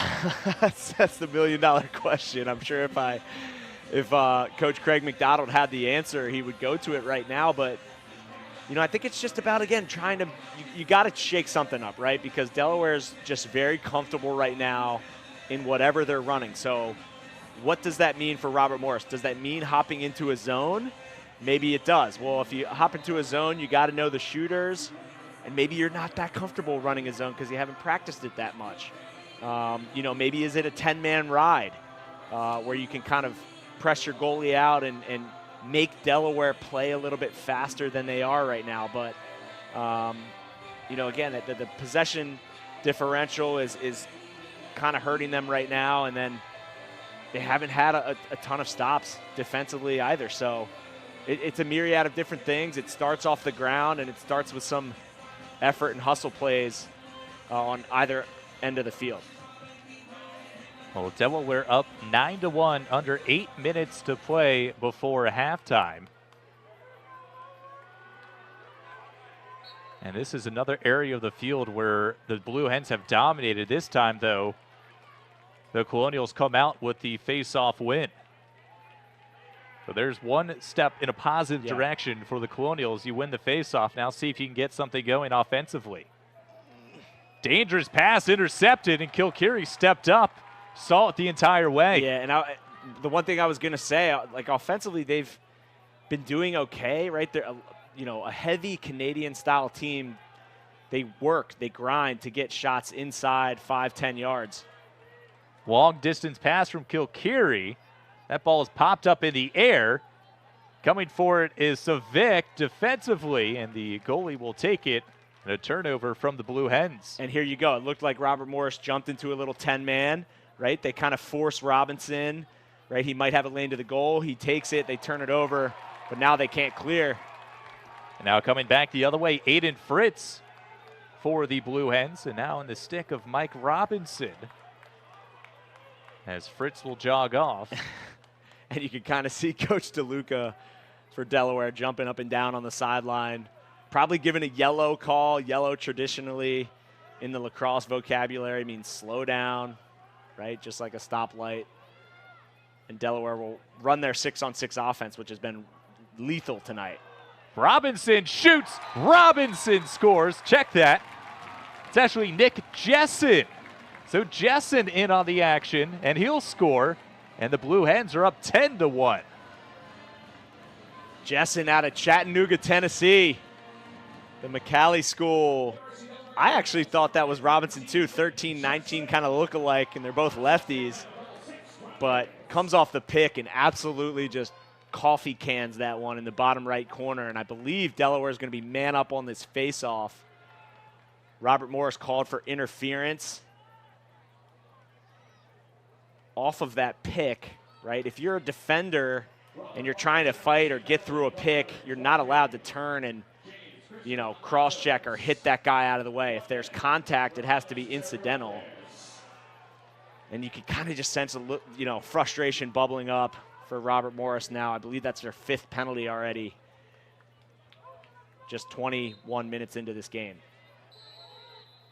That's the million-dollar question. I'm sure if Coach Craig McDonald had the answer, he would go to it right now. But, you know, I think it's just about, again, trying to – you got to shake something up, right? Because Delaware's just very comfortable right now in whatever they're running. So what does that mean for Robert Morris? Does that mean hopping into a zone? Maybe it does. Well, if you hop into a zone, you got to know the shooters. And maybe you're not that comfortable running a zone because you haven't practiced it that much. You know, maybe is it a 10-man ride where you can kind of press your goalie out and make Delaware play a little bit faster than they are right now. But, you know, again, the possession differential is kind of hurting them right now. And then they haven't had a ton of stops defensively either. So it's a myriad of different things. It starts off the ground, and it starts with some effort and hustle plays on either end of the field. Well, Delaware up 9-1, under 8 minutes to play before halftime. And this is another area of the field where the Blue Hens have dominated. This time, though, the Colonials come out with the face-off win. So there's one step in a positive direction for the Colonials. You win the face-off. Now see if you can get something going offensively. Dangerous pass intercepted, and Kilkiri stepped up, saw it the entire way. Yeah, and the one thing I was going to say, like offensively, they've been doing okay, right? They're, you know, a heavy Canadian-style team. They work, they grind to get shots inside 5-10 yards. Long distance pass from Kilkiri. That ball is popped up in the air. Coming for it is Savic defensively, and the goalie will take it. And a turnover from the Blue Hens. And here you go. It looked like Robert Morris jumped into a little 10-man, right? They kind of force Robinson, right? He might have it lane to the goal. He takes it. They turn it over, but now they can't clear. And now coming back the other way, Aiden Fritz for the Blue Hens. And now in the stick of Mike Robinson as Fritz will jog off. And you can kind of see Coach DeLuca for Delaware jumping up and down on the sideline. Probably given a yellow call. Yellow traditionally in the lacrosse vocabulary means slow down, right? Just like a stoplight. And Delaware will run their 6-on-6 offense, which has been lethal tonight. Robinson shoots. Robinson scores. Check that. It's actually Nick Jessen. So Jessen in on the action, and he'll score. And the Blue Hens are up 10-1. Jessen out of Chattanooga, Tennessee. The McCallie school. I actually thought that was Robinson too. 13-19 kind of look alike, and they're both lefties. But comes off the pick and absolutely just coffee cans that one in the bottom right corner. And I believe Delaware is going to be man up on this face-off. Robert Morris called for interference off of that pick, right? If you're a defender and you're trying to fight or get through a pick, you're not allowed to turn and, cross-check or hit that guy out of the way. If there's contact, it has to be incidental. And you can kind of just sense frustration bubbling up for Robert Morris now. I believe that's their 5th penalty already, just 21 minutes into this game.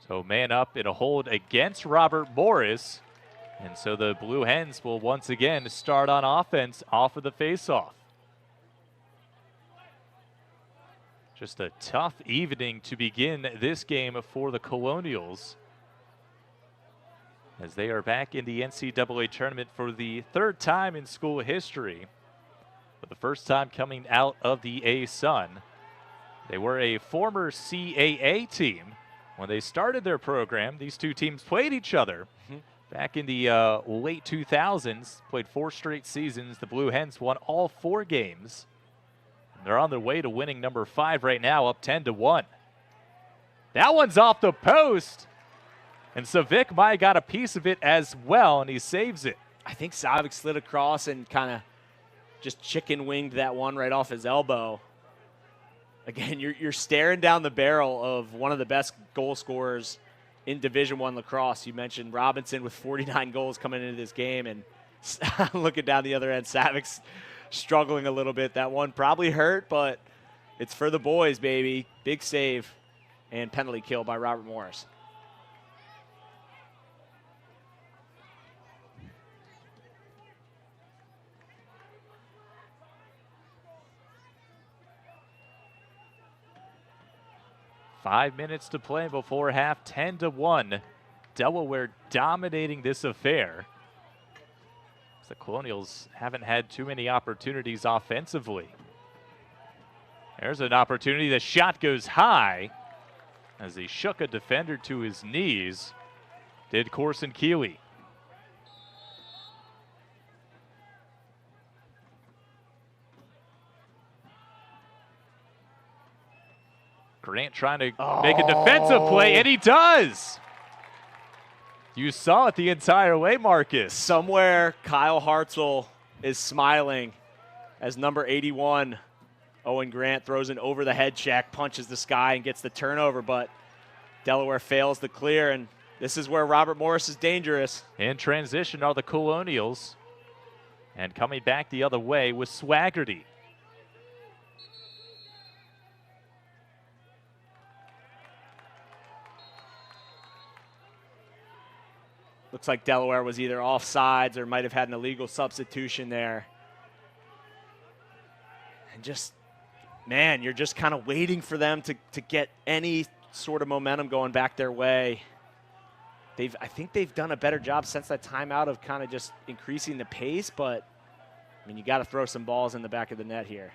So man up in a hold against Robert Morris. And so the Blue Hens will once again start on offense off of the faceoff. Just a tough evening to begin this game for the Colonials, as they are back in the NCAA tournament for the 3rd time in school history, but the first time coming out of the A-Sun. They were a former CAA team. When they started their program, these two teams played each other back in the late 2000s, played 4 straight seasons. The Blue Hens won all 4 games. They're on their way to winning number 5 right now, up 10-1. That one's off the post. And Savic might have got a piece of it as well, and he saves it. I think Savic slid across and kind of just chicken winged that one right off his elbow. Again, you're staring down the barrel of one of the best goal scorers in Division I lacrosse. You mentioned Robinson with 49 goals coming into this game, and looking down the other end, Savic's struggling a little bit. That one probably hurt, but it's for the boys, baby. Big save and penalty kill by Robert Morris. Five minutes to play before half, 10-1. Delaware dominating this affair. The Colonials haven't had too many opportunities offensively. There's an opportunity. The shot goes high as he shook a defender to his knees. Did Corson Keeley. Grant trying to make a defensive play, and he does. You saw it the entire way, Marcus. Somewhere Kyle Hartzell is smiling as number 81, Owen Grant, throws an over-the-head check, punches the sky, and gets the turnover, but Delaware fails the clear, and this is where Robert Morris is dangerous. In transition are the Colonials, and coming back the other way was Swaggerty. Looks like Delaware was either offsides or might have had an illegal substitution there. And just, man, you're just kind of waiting for them to get any sort of momentum going back their way. I think they've done a better job since that timeout of kind of just increasing the pace, but, I mean, you got to throw some balls in the back of the net here.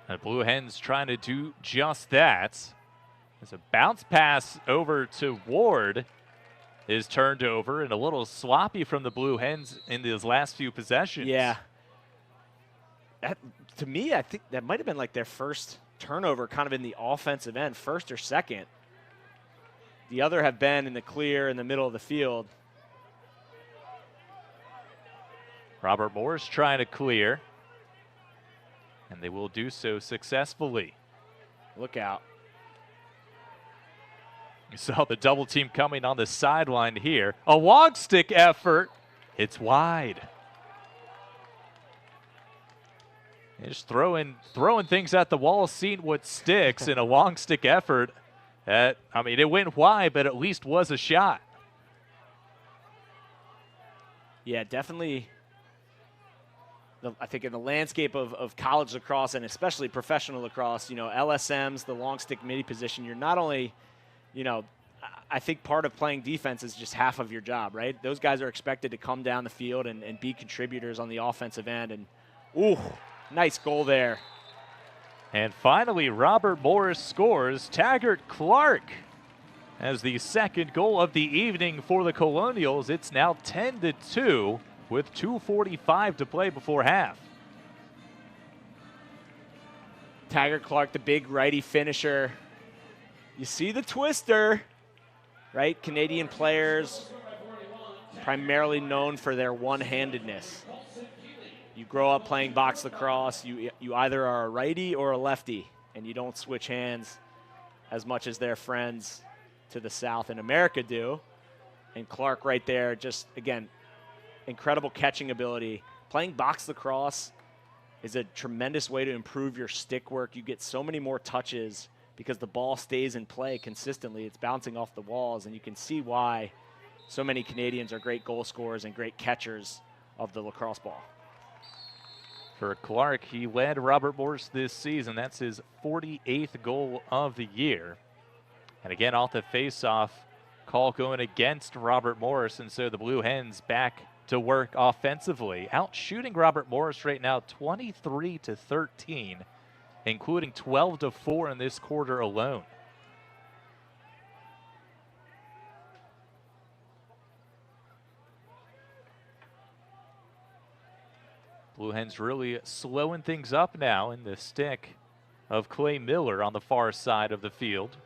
The Blue Hens trying to do just that. There's a bounce pass over to Ward. Is turned over and a little sloppy from the Blue Hens in these last few possessions. Yeah. To me, I think that might have been like their first turnover kind of in the offensive end, first or second. The other have been in the clear in the middle of the field. Robert Morris trying to clear, and they will do so successfully. Look out. You saw the double team coming on the sideline here. A long stick effort. It's wide. They're just throwing things at the wall, seeing what sticks in a long stick effort. It went wide, but at least was a shot. Yeah, definitely. I think in the landscape of college lacrosse and especially professional lacrosse, LSMs, the long stick midi position, you're not only – I think part of playing defense is just half of your job, right? Those guys are expected to come down the field and be contributors on the offensive end. And, ooh, nice goal there. And finally, Robert Morris scores. Taggart Clark has the second goal of the evening for the Colonials. It's now 10-2 with 2:45 to play before half. Taggart Clark, the big righty finisher. You see the twister, right? Canadian players primarily known for their one-handedness. You grow up playing box lacrosse, you either are a righty or a lefty, and you don't switch hands as much as their friends to the south in America do. And Clark right there, just, again, incredible catching ability. Playing box lacrosse is a tremendous way to improve your stick work. You get so many more touches because the ball stays in play consistently. It's bouncing off the walls, and you can see why so many Canadians are great goal scorers and great catchers of the lacrosse ball. For Clark, he led Robert Morris this season. That's his 48th goal of the year. And again, off the face-off, call going against Robert Morris, and so the Blue Hens back to work offensively. Out shooting Robert Morris right now 23-13, including 12-4 in this quarter alone. Blue Hens really slowing things up now in the stick of Clay Miller on the far side of the field.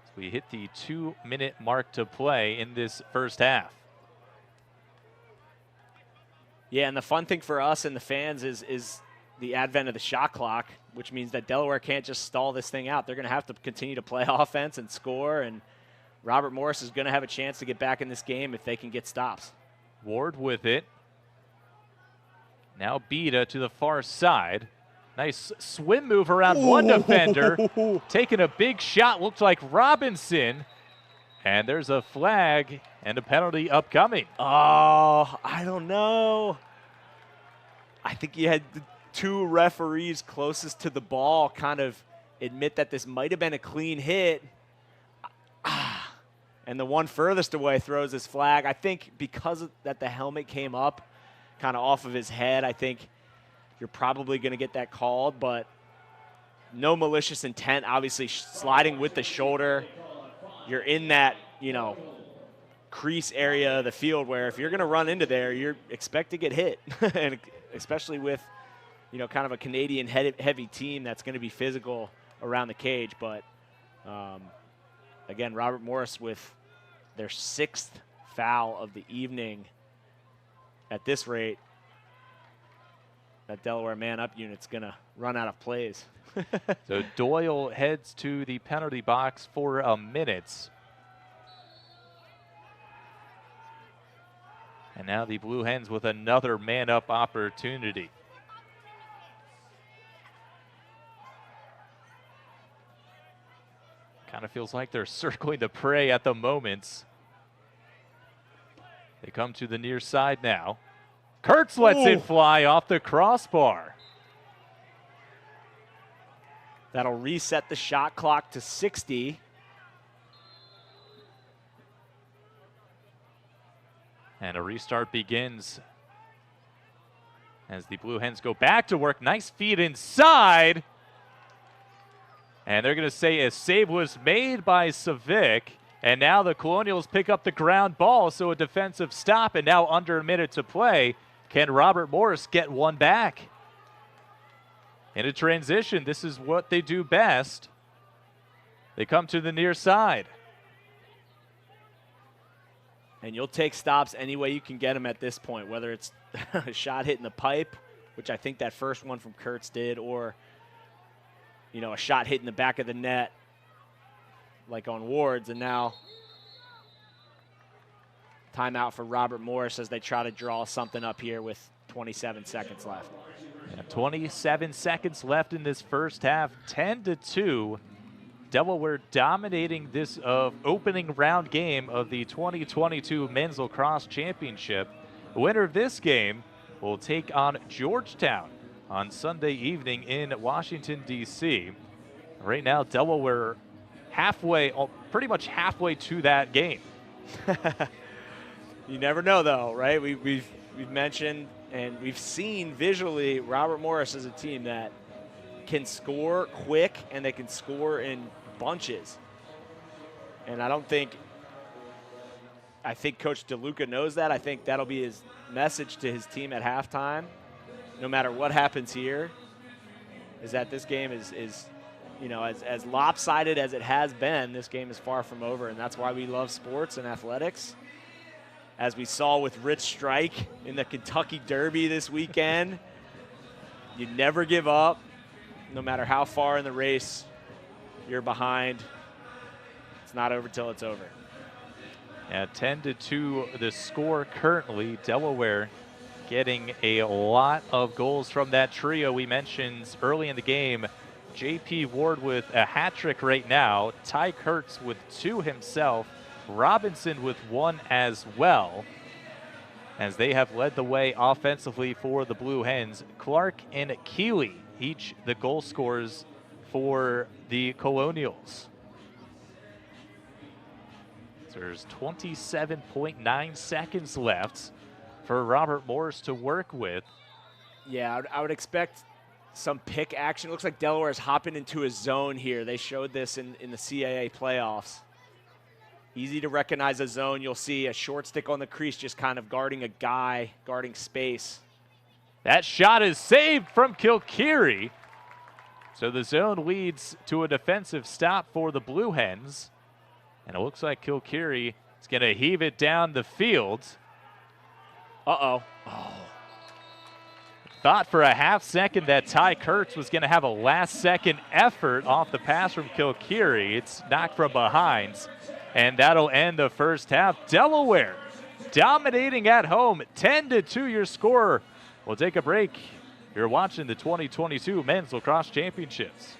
As we hit the 2-minute mark to play in this first half. Yeah, and the fun thing for us and the fans is the advent of the shot clock, which means that Delaware can't just stall this thing out. They're going to have to continue to play offense and score, and Robert Morris is going to have a chance to get back in this game if they can get stops. Ward with it. Now Beta to the far side. Nice swim move around one defender. Taking a big shot, looked like Robinson. And there's a flag and a penalty upcoming. Oh, I don't know. I think you had the two referees closest to the ball kind of admit that this might have been a clean hit. And the one furthest away throws his flag. I think because that the helmet came up kind of off of his head, I think you're probably going to get that called, but no malicious intent. Obviously, sliding with the shoulder. You're in that, crease area of the field where if you're going to run into there, you expect to get hit, and especially with, kind of a Canadian heavy team that's going to be physical around the cage. But, again, Robert Morris with their 6th foul of the evening. At this rate, that Delaware man-up unit's going to run out of plays. So Doyle heads to the penalty box for a minute. And now the Blue Hens with another man-up opportunity. Kind of feels like they're circling the prey at the moment. They come to the near side now. Kurtz lets it fly off the crossbar. That'll reset the shot clock to 60. And a restart begins as the Blue Hens go back to work. Nice feed inside. And they're going to say a save was made by Savic. And now the Colonials pick up the ground ball, so a defensive stop, and now under a minute to play. Can Robert Morris get one back? In a transition, this is what they do best. They come to the near side. And you'll take stops any way you can get them at this point, whether it's a shot hitting the pipe, which I think that first one from Kurtz did, or, a shot hitting the back of the net, like on Ward's. And now timeout for Robert Morris as they try to draw something up here with 27 seconds left. Yeah, 27 seconds left in this first half, 10-2. Delaware dominating this opening round game of the 2022 Men's Lacrosse Championship. The winner of this game will take on Georgetown on Sunday evening in Washington, D.C. Right now, Delaware pretty much halfway to that game. You never know, though, right? We've mentioned and we've seen visually Robert Morris is a team that can score quick and they can score in bunches. And I think Coach DeLuca knows that. I think that'll be his message to his team at halftime, no matter what happens here, is that this game is as lopsided as it has been, this game is far from over, and that's why we love sports and athletics. As we saw with Rich Strike in the Kentucky Derby this weekend, you never give up. no matter how far in the race you're behind, it's not over till it's over. Yeah, 10-2 the score currently. Delaware getting a lot of goals from that trio we mentioned early in the game. J.P. Ward with a hat trick right now. Ty Kurtz with 2 himself. Robinson with 1 as well, as they have led the way offensively for the Blue Hens. Clark and Keeley, each the goal scorers for the Colonials. So there's 27.9 seconds left for Robert Morris to work with. Yeah, I would expect some pick action. It looks like Delaware's hopping into a zone here. They showed this in the CAA playoffs. Easy to recognize a zone. You'll see a short stick on the crease just kind of guarding a guy, guarding space. That shot is saved from Kilkiri. So the zone leads to a defensive stop for the Blue Hens. And it looks like Kilkiri is going to heave it down the field. Uh-oh. Thought for a half second that Ty Kurtz was going to have a last-second effort off the pass from Kilkiri. It's knocked from behind, and that'll end the first half. Delaware dominating at home, 10-2 your score. We'll take a break. You're watching the 2022 Men's Lacrosse Championships.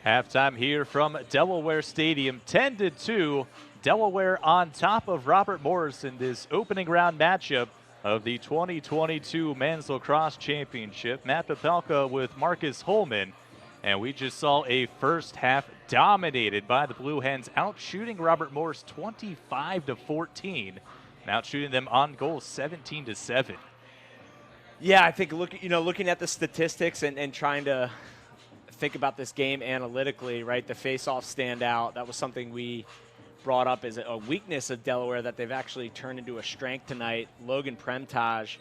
Halftime here from Delaware Stadium, 10-2. Delaware on top of Robert Morris in this opening round matchup of the 2022 Men's Lacrosse Championship. Matt Popelka with Marcus Holman. And we just saw a first half dominated by the Blue Hens, out-shooting Robert Morris 25-14, and out-shooting them on goal 17-7. Yeah, I think looking at the statistics and trying to think about this game analytically, right? The face-offs stand out. That was something we brought up as a weakness of Delaware that they've actually turned into a strength tonight. Logan Premtage,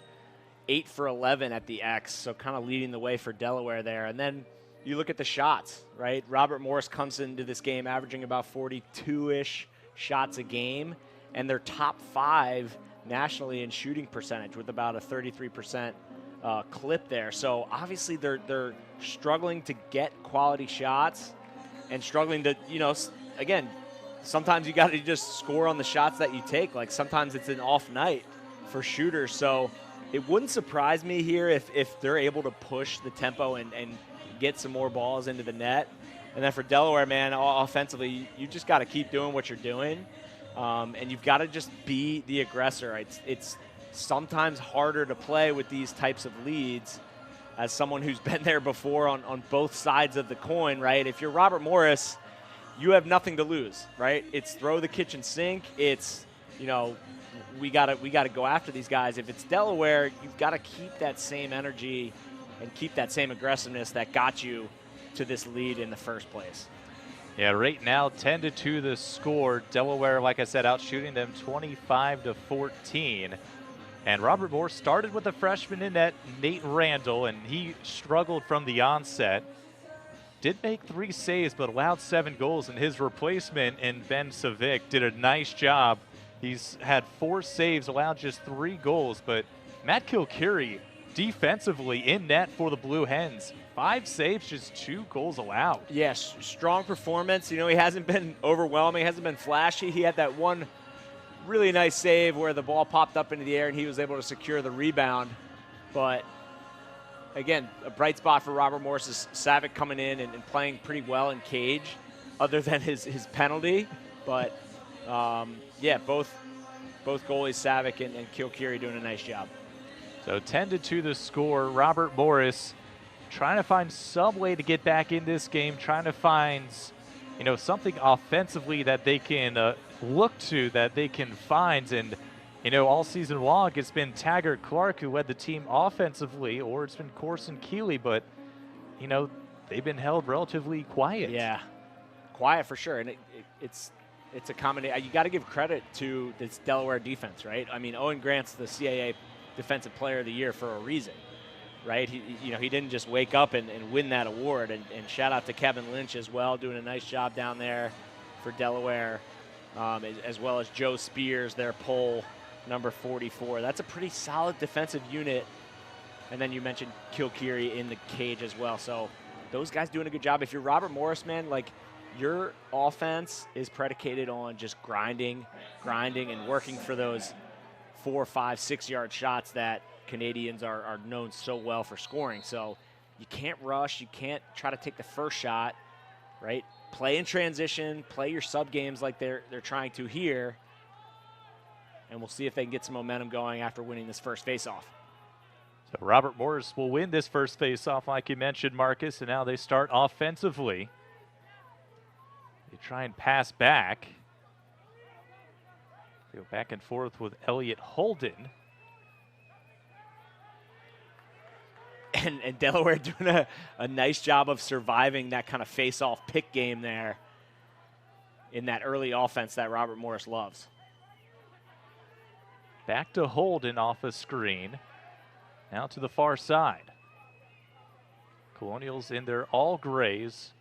8 for 11 at the X, so kind of leading the way for Delaware there. And then you look at the shots, right? Robert Morris comes into this game averaging about 42-ish shots a game, and they're top 5 nationally in shooting percentage with about a 33% clip there. So obviously they're struggling to get quality shots and struggling to, again, sometimes you got to just score on the shots that you take. Like sometimes it's an off night for shooters. So it wouldn't surprise me here if they're able to push the tempo and get some more balls into the net. And then for Delaware, man, offensively, you just got to keep doing what you're doing. And you've got to just be the aggressor. It's sometimes harder to play with these types of leads as someone who's been there before on both sides of the coin, right? If you're Robert Morris, you have nothing to lose, right? It's throw the kitchen sink. It's, we gotta go after these guys. If it's Delaware, you've got to keep that same energy and keep that same aggressiveness that got you to this lead in the first place. Yeah, right now 10-2 the score. Delaware, like I said, out shooting them 25-14. And Robert Morris started with a freshman in net, Nate Randall, and he struggled from the onset. Did make 3 saves, but allowed 7 goals, and his replacement in Ben Savic did a nice job. He's had 4 saves, allowed just 3 goals, but Matt Kilcury defensively in net for the Blue Hens. 5 saves, just 2 goals allowed. Yes, strong performance. He hasn't been overwhelming, hasn't been flashy. He had that one really nice save where the ball popped up into the air and he was able to secure the rebound. But again, a bright spot for Robert Morris is Savic coming in and playing pretty well in cage, other than his penalty. But yeah, both goalies, Savic and Kilcury, doing a nice job. So 10-2 the score. Robert Morris trying to find some way to get back in this game, trying to find, something offensively that they can look to, that they can find. And, all season long, it's been Taggart Clark who led the team offensively, or it's been Corson Keeley, but, they've been held relatively quiet. Yeah, quiet for sure. And it's a combination. You got to give credit to this Delaware defense, right? I mean, Owen Grant's the CAA Defensive Player of the Year for a reason, right? He didn't just wake up and win that award. And shout out to Kevin Lynch as well, doing a nice job down there for Delaware, as well as Joe Spears, their pole number 44. That's a pretty solid defensive unit. And then you mentioned Kilcury in the cage as well. So those guys doing a good job. If you're Robert Morris, man, your offense is predicated on just grinding and working for those 4, 5, 6 yard shots that Canadians are known so well for scoring. So you can't rush. You can't try to take the first shot, right? Play in transition, play your sub games like they're trying to here, and we'll see if they can get some momentum going after winning this first faceoff. So Robert Morris will win this first faceoff, like you mentioned, Marcus, and now they start offensively. They try and pass back. They go back and forth with Elliot Holden. And Delaware doing a nice job of surviving that kind of face-off pick game there in that early offense that Robert Morris loves. Back to Holden off a screen. Now to the far side. Colonials in their all grays.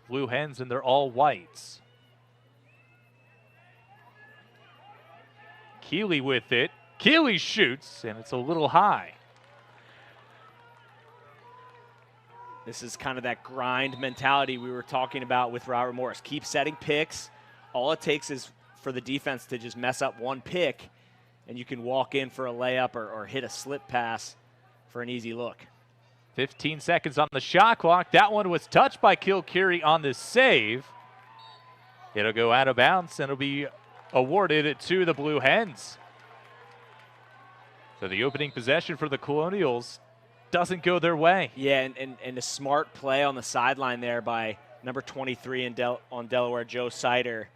Blue Hens in their all whites. Keeley with it. Keeley shoots, and it's a little high. This is kind of that grind mentality we were talking about with Robert Morris. Keep setting picks. All it takes is for the defense to just mess up one pick, and you can walk in for a layup or hit a slip pass for an easy look. 15 seconds on the shot clock. That one was touched by Kilkiri on the save. It'll go out of bounds and it'll be awarded to the Blue Hens. So the opening possession for the Colonials doesn't go their way. Yeah, and a smart play on the sideline there by number 23 on Delaware, Joe Sider,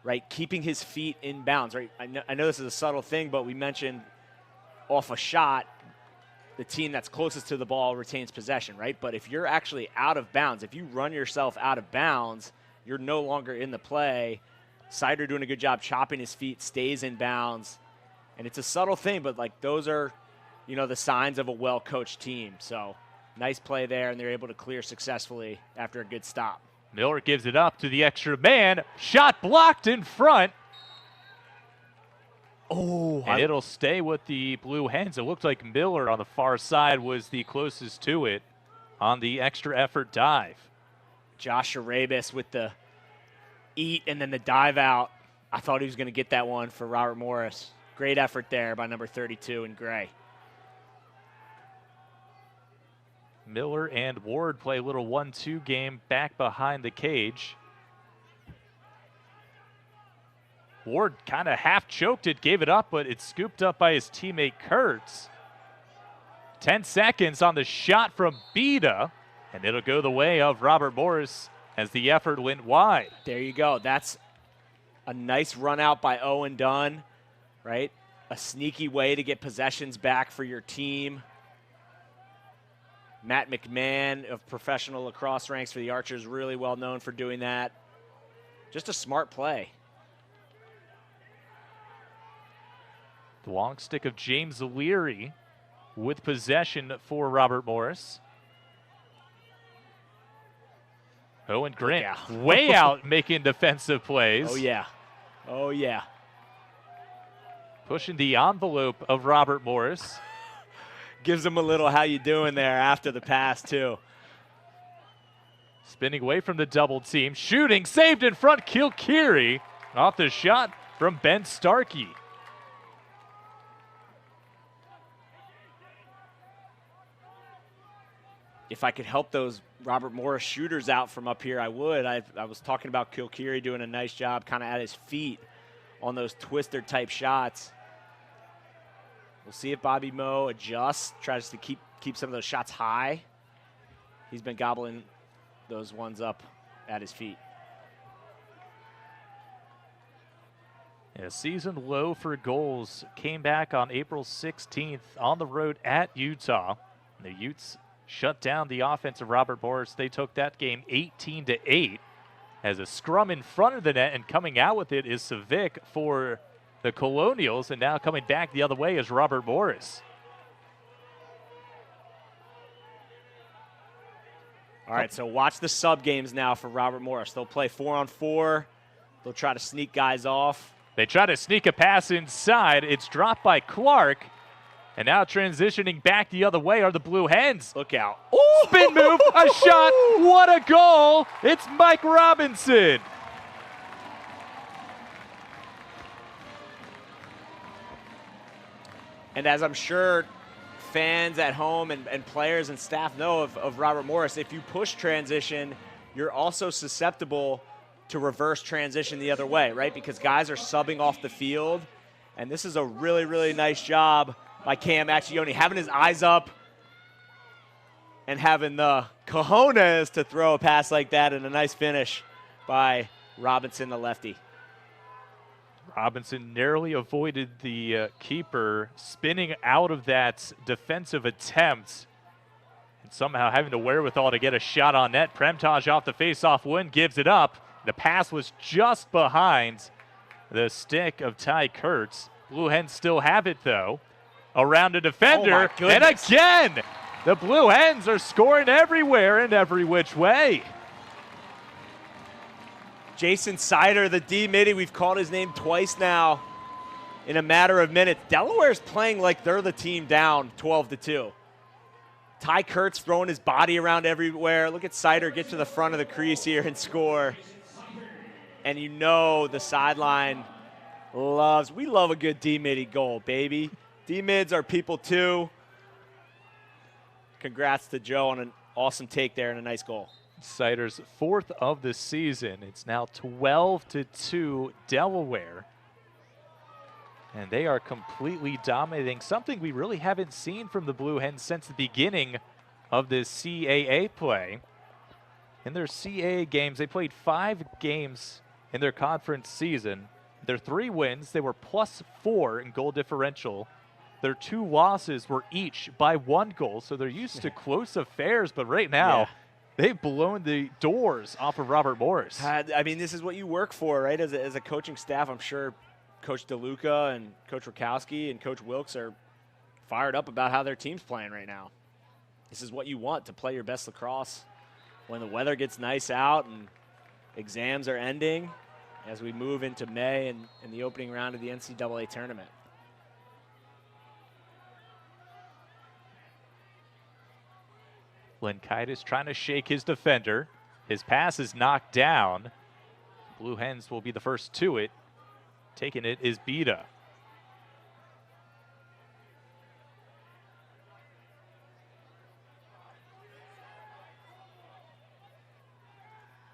right? Keeping his feet in bounds, right? I know this is a subtle thing, but we mentioned off a shot, the team that's closest to the ball retains possession, right? But if you're actually out of bounds, if you run yourself out of bounds, you're no longer in the play. Sider doing a good job chopping his feet, stays in bounds. And it's a subtle thing, but like those are, you know, the signs of a well-coached team. So nice play there, and they're able to clear successfully after a good stop. Miller gives it up to the extra man. Shot blocked in front. Oh, and it'll stay with the Blue Hens. It looked like Miller on the far side was the closest to it on the extra effort dive. Josh Arabis with the eat and then the dive out. I thought he was going to get that one for Robert Morris. Great effort there by number 32 in gray. Miller and Ward play a little 1-2 game back behind the cage. Ward kind of half choked it, gave it up, but it's scooped up by his teammate Kurtz. 10 seconds on the shot from Beda, and it'll go the way of Robert Morris as the effort went wide. There you go. That's a nice run out by Owen Dunn, right? A sneaky way to get possessions back for your team. Matt McMahon of professional lacrosse ranks for the Archers, really well known for doing that. Just a smart play. The long stick of James Leary with possession for Robert Morris. Owen Grant way out making defensive plays. Oh, yeah. Oh, yeah. Pushing the envelope of Robert Morris. Gives him a little how you doing there after the pass, too. Spinning away from the double team. Shooting, saved in front, Kilkiri. Off the shot from Ben Starkey. If I could help those Robert Morris shooters out from up here, I would. I was talking about Kilkiri doing a nice job kind of at his feet on those twister-type shots. We'll see if Bobby Moe adjusts, tries to keep some of those shots high. He's been gobbling those ones up at his feet. A season low for goals came back on April 16th on the road at Utah. The Utes shut down the offense of Robert Morris. They took that game 18-8 as a scrum in front of the net, and coming out with it is Savic for the Colonials, and now coming back the other way is Robert Morris. All right, so watch the sub games now for Robert Morris. They'll play 4-on-4. They'll try to sneak guys off. They try to sneak a pass inside. It's dropped by Clark. And now transitioning back the other way are the Blue Hens. Look out. Ooh, spin move, a shot, what a goal. It's Mike Robinson. And as I'm sure fans at home and players and staff know of Robert Morris, if you push transition, you're also susceptible to reverse transition the other way, right? Because guys are subbing off the field. And this is a really, really nice job by Cam Accioni, having his eyes up and having the cojones to throw a pass like that, and a nice finish by Robinson, the lefty. Robinson narrowly avoided the keeper spinning out of that defensive attempt and somehow having the wherewithal to get a shot on net. Premtaj off the face-off win, gives it up. The pass was just behind the stick of Ty Kurtz. Blue Hens still have it, though. Around a defender, and again, the Blue Hens are scoring everywhere and every which way. Jason Sider, the D-Midi, we've called his name twice now in a matter of minutes. Delaware's playing like they're the team down 12-2. Ty Kurtz throwing his body around everywhere. Look at Sider get to the front of the crease here and score. And you know the sideline we love a good D-Midi goal, baby. D-Mids are people too. congrats to Joe on an awesome take there and a nice goal. Sider's 4th of the season. It's now 12-2 Delaware. And they are completely dominating, something we really haven't seen from the Blue Hens since the beginning of this CAA play. In their CAA games, they played 5 games in their conference season. Their 3 wins, they were +4 in goal differential. Their 2 losses were each by 1 goal, so they're used to close affairs, but right now, they've blown the doors off of Robert Morris. I mean, this is what you work for, right? As a coaching staff, I'm sure Coach DeLuca and Coach Rakowski and Coach Wilkes are fired up about how their team's playing right now. This is what you want, to play your best lacrosse when the weather gets nice out and exams are ending as we move into May and the opening round of the NCAA tournament. Lenkaitis trying to shake his defender. His pass is knocked down. Blue Hens will be the first to it. Taking it is Bida.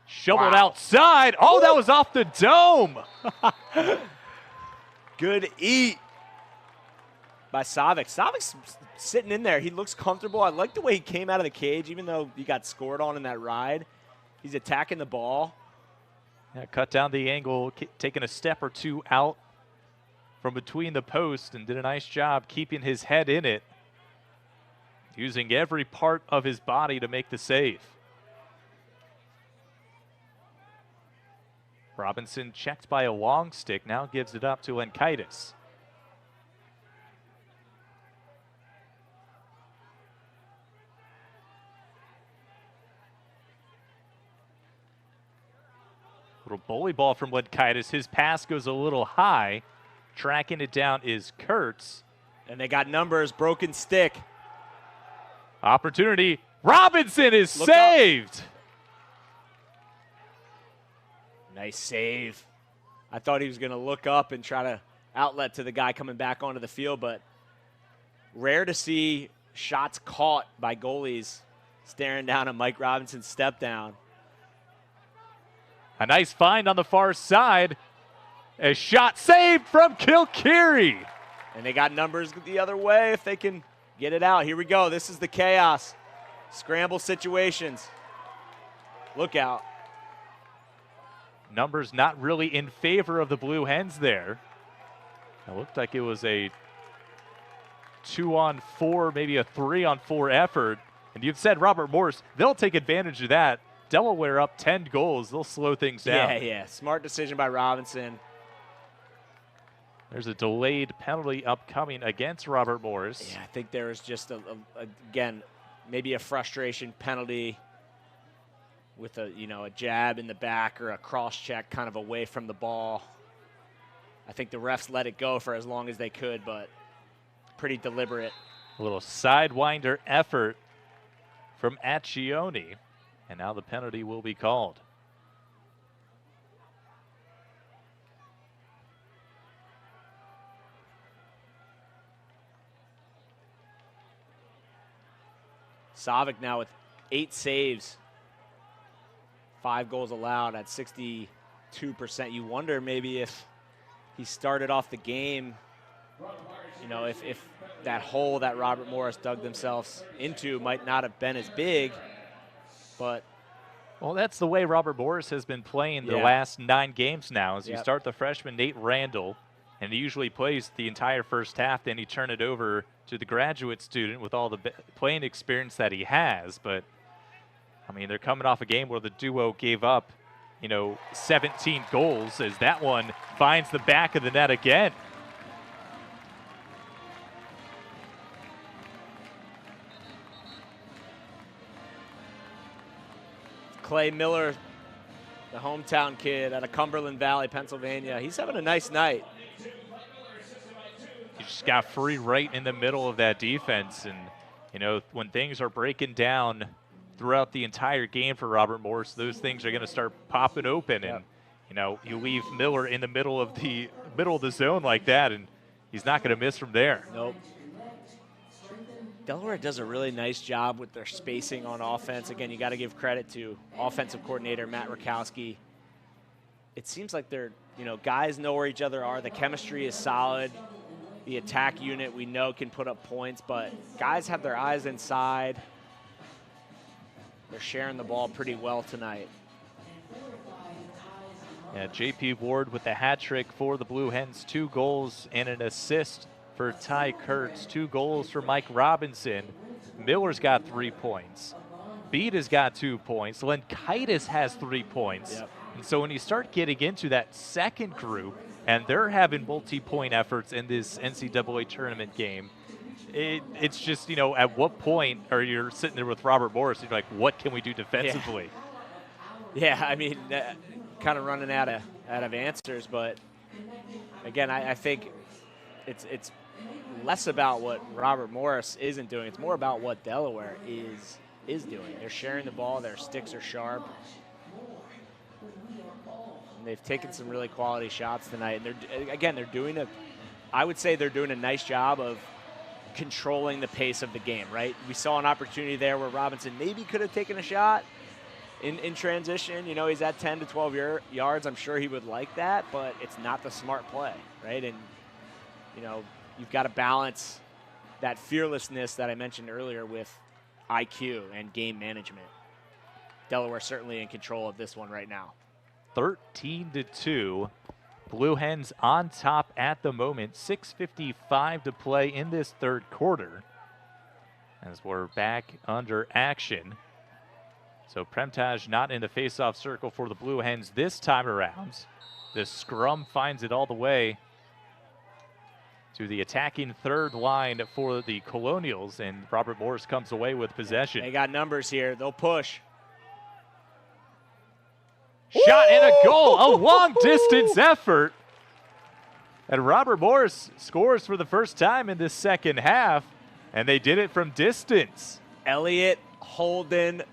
Shoveled outside. Oh, that was off the dome. Good eat by Savic. Savic's sitting in there. He looks comfortable. I like the way he came out of the cage, even though he got scored on in that ride. He's attacking the ball. Yeah, cut down the angle, taking a step or 2 out from between the posts, and did a nice job keeping his head in it, using every part of his body to make the save. Robinson checked by a long stick, now gives it up to Lenkaitis. Little bully ball from Lenkaitis. His pass goes a little high. Tracking it down is Kurtz. And they got numbers, broken stick. Opportunity. Robinson is saved. Nice save. I thought he was going to look up and try to outlet to the guy coming back onto the field, but rare to see shots caught by goalies staring down at Mike Robinson's step down. A nice find on the far side. A shot saved from Kilkiri. And they got numbers the other way if they can get it out. Here we go. This is the chaos. Scramble situations. Look out. Numbers not really in favor of the Blue Hens there. It looked like it was a 2-on-4, maybe a 3-on-4 effort. And you've said Robert Morris, they'll take advantage of that. Delaware up 10 goals. They'll slow things down. Yeah. Smart decision by Robinson. There's a delayed penalty upcoming against Robert Morris. Yeah, I think there was just, again, maybe a frustration penalty with a jab in the back or a cross check kind of away from the ball. I think the refs let it go for as long as they could, but pretty deliberate. A little sidewinder effort from Accioni. And now the penalty will be called. Savic now with 8 saves, 5 goals allowed at 62%. You wonder maybe if he started off the game, if that hole that Robert Morris dug themselves into might not have been as big. But well, that's the way Robert Morris has been playing the last 9 games now. As you start the freshman Nate Randall, and he usually plays the entire first half, then you turn it over to the graduate student with all the playing experience that he has. But I mean, they're coming off a game where the duo gave up, 17 goals, as that one finds the back of the net again. Clay Miller, the hometown kid out of Cumberland Valley, Pennsylvania. He's having a nice night. He just got free right in the middle of that defense. And, when things are breaking down throughout the entire game for Robert Morris, those things are going to start popping open. And, you leave Miller in the middle of the zone like that, and he's not going to miss from there. Nope. Delaware does a really nice job with their spacing on offense. Again, you got to give credit to offensive coordinator Matt Rakowski. It seems like they're, guys know where each other are. The chemistry is solid. The attack unit we know can put up points, but guys have their eyes inside. They're sharing the ball pretty well tonight. Yeah, J.P. Ward with the hat trick for the Blue Hens, 2 goals and an assist for Ty Kurtz, 2 goals for Mike Robinson. Miller's got 3 points. Beat has got 2 points. Lenkaitis has 3 points. Yep. And so when you start getting into that second group, and they're having multi-point efforts in this NCAA tournament game, it's just, at what point are you sitting there with Robert Morris and you're like, what can we do defensively? Yeah, I mean, kind of running out of answers, but again, I think it's less about what Robert Morris isn't doing. It's more about what Delaware is doing. They're sharing the ball. Their sticks are sharp. And they've taken some really quality shots tonight. And they're doing I would say they're doing a nice job of controlling the pace of the game, right? We saw an opportunity there where Robinson maybe could have taken a shot in transition. He's at 10 to 12 yards. I'm sure he would like that, but it's not the smart play, right? And, you've got to balance that fearlessness that I mentioned earlier with IQ and game management. Delaware certainly in control of this one right now. 13-2. Blue Hens on top at the moment. 6:55 to play in this third quarter as we're back under action. So Premtaj not in the face-off circle for the Blue Hens this time around. The scrum finds it all the way to the attacking third line for the Colonials, and Robert Morris comes away with possession. They got numbers here. They'll push. Shot and a goal, a long-distance effort. And Robert Morris scores for the first time in this second half, and they did it from distance. Elliott, Holden,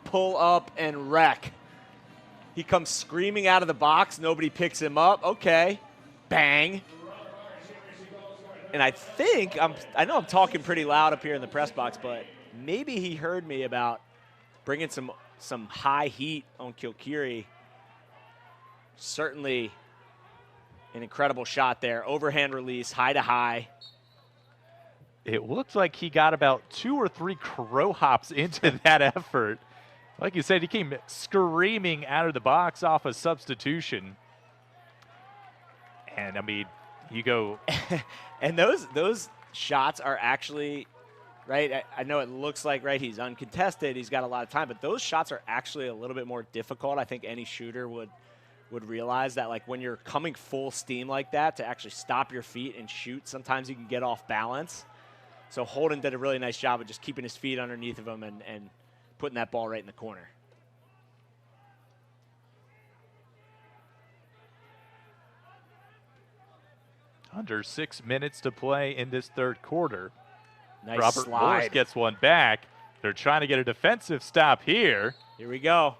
pull up and wreck. He comes screaming out of the box. Nobody picks him up. Okay. Bang. And I think, I know I'm talking pretty loud up here in the press box, but maybe he heard me about bringing some high heat on Kilkiri. Certainly an incredible shot there. Overhand release, high to high. It looked like he got about 2 or 3 crow hops into that effort. Like you said, he came screaming out of the box off a substitution. And, I mean, you go. And those shots are actually, right, I know it looks like, right, he's uncontested, he's got a lot of time, but those shots are actually a little bit more difficult. I think any shooter would realize that, like, when you're coming full steam like that, to actually stop your feet and shoot, sometimes you can get off balance. So Holden did a really nice job of just keeping his feet underneath of him and putting that ball right in the corner. Under 6 minutes to play in this third quarter. Nice Robert slide. Morris gets one back. They're trying to get a defensive stop here. Here we go.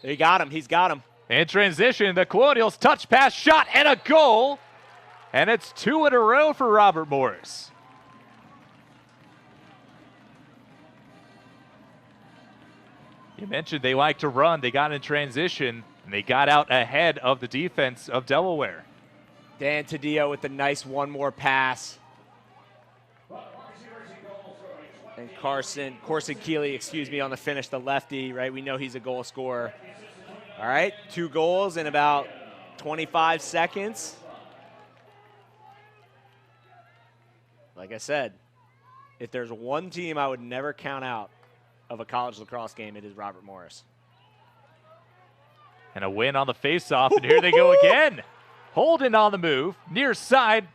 There, he got him. He's got him. In transition, the Colonials touch pass, shot, and a goal. And it's 2 in a row for Robert Morris. You mentioned they like to run. They got in transition, and they got out ahead of the defense of Delaware. Dan Tadillo with the nice one more pass. And Corson Keeley, on the finish, the lefty, right? We know he's a goal scorer. All right, 2 goals in about 25 seconds. Like I said, if there's one team I would never count out of a college lacrosse game, it is Robert Morris. And a win on the faceoff, and here they go again. Holden on the move, near side.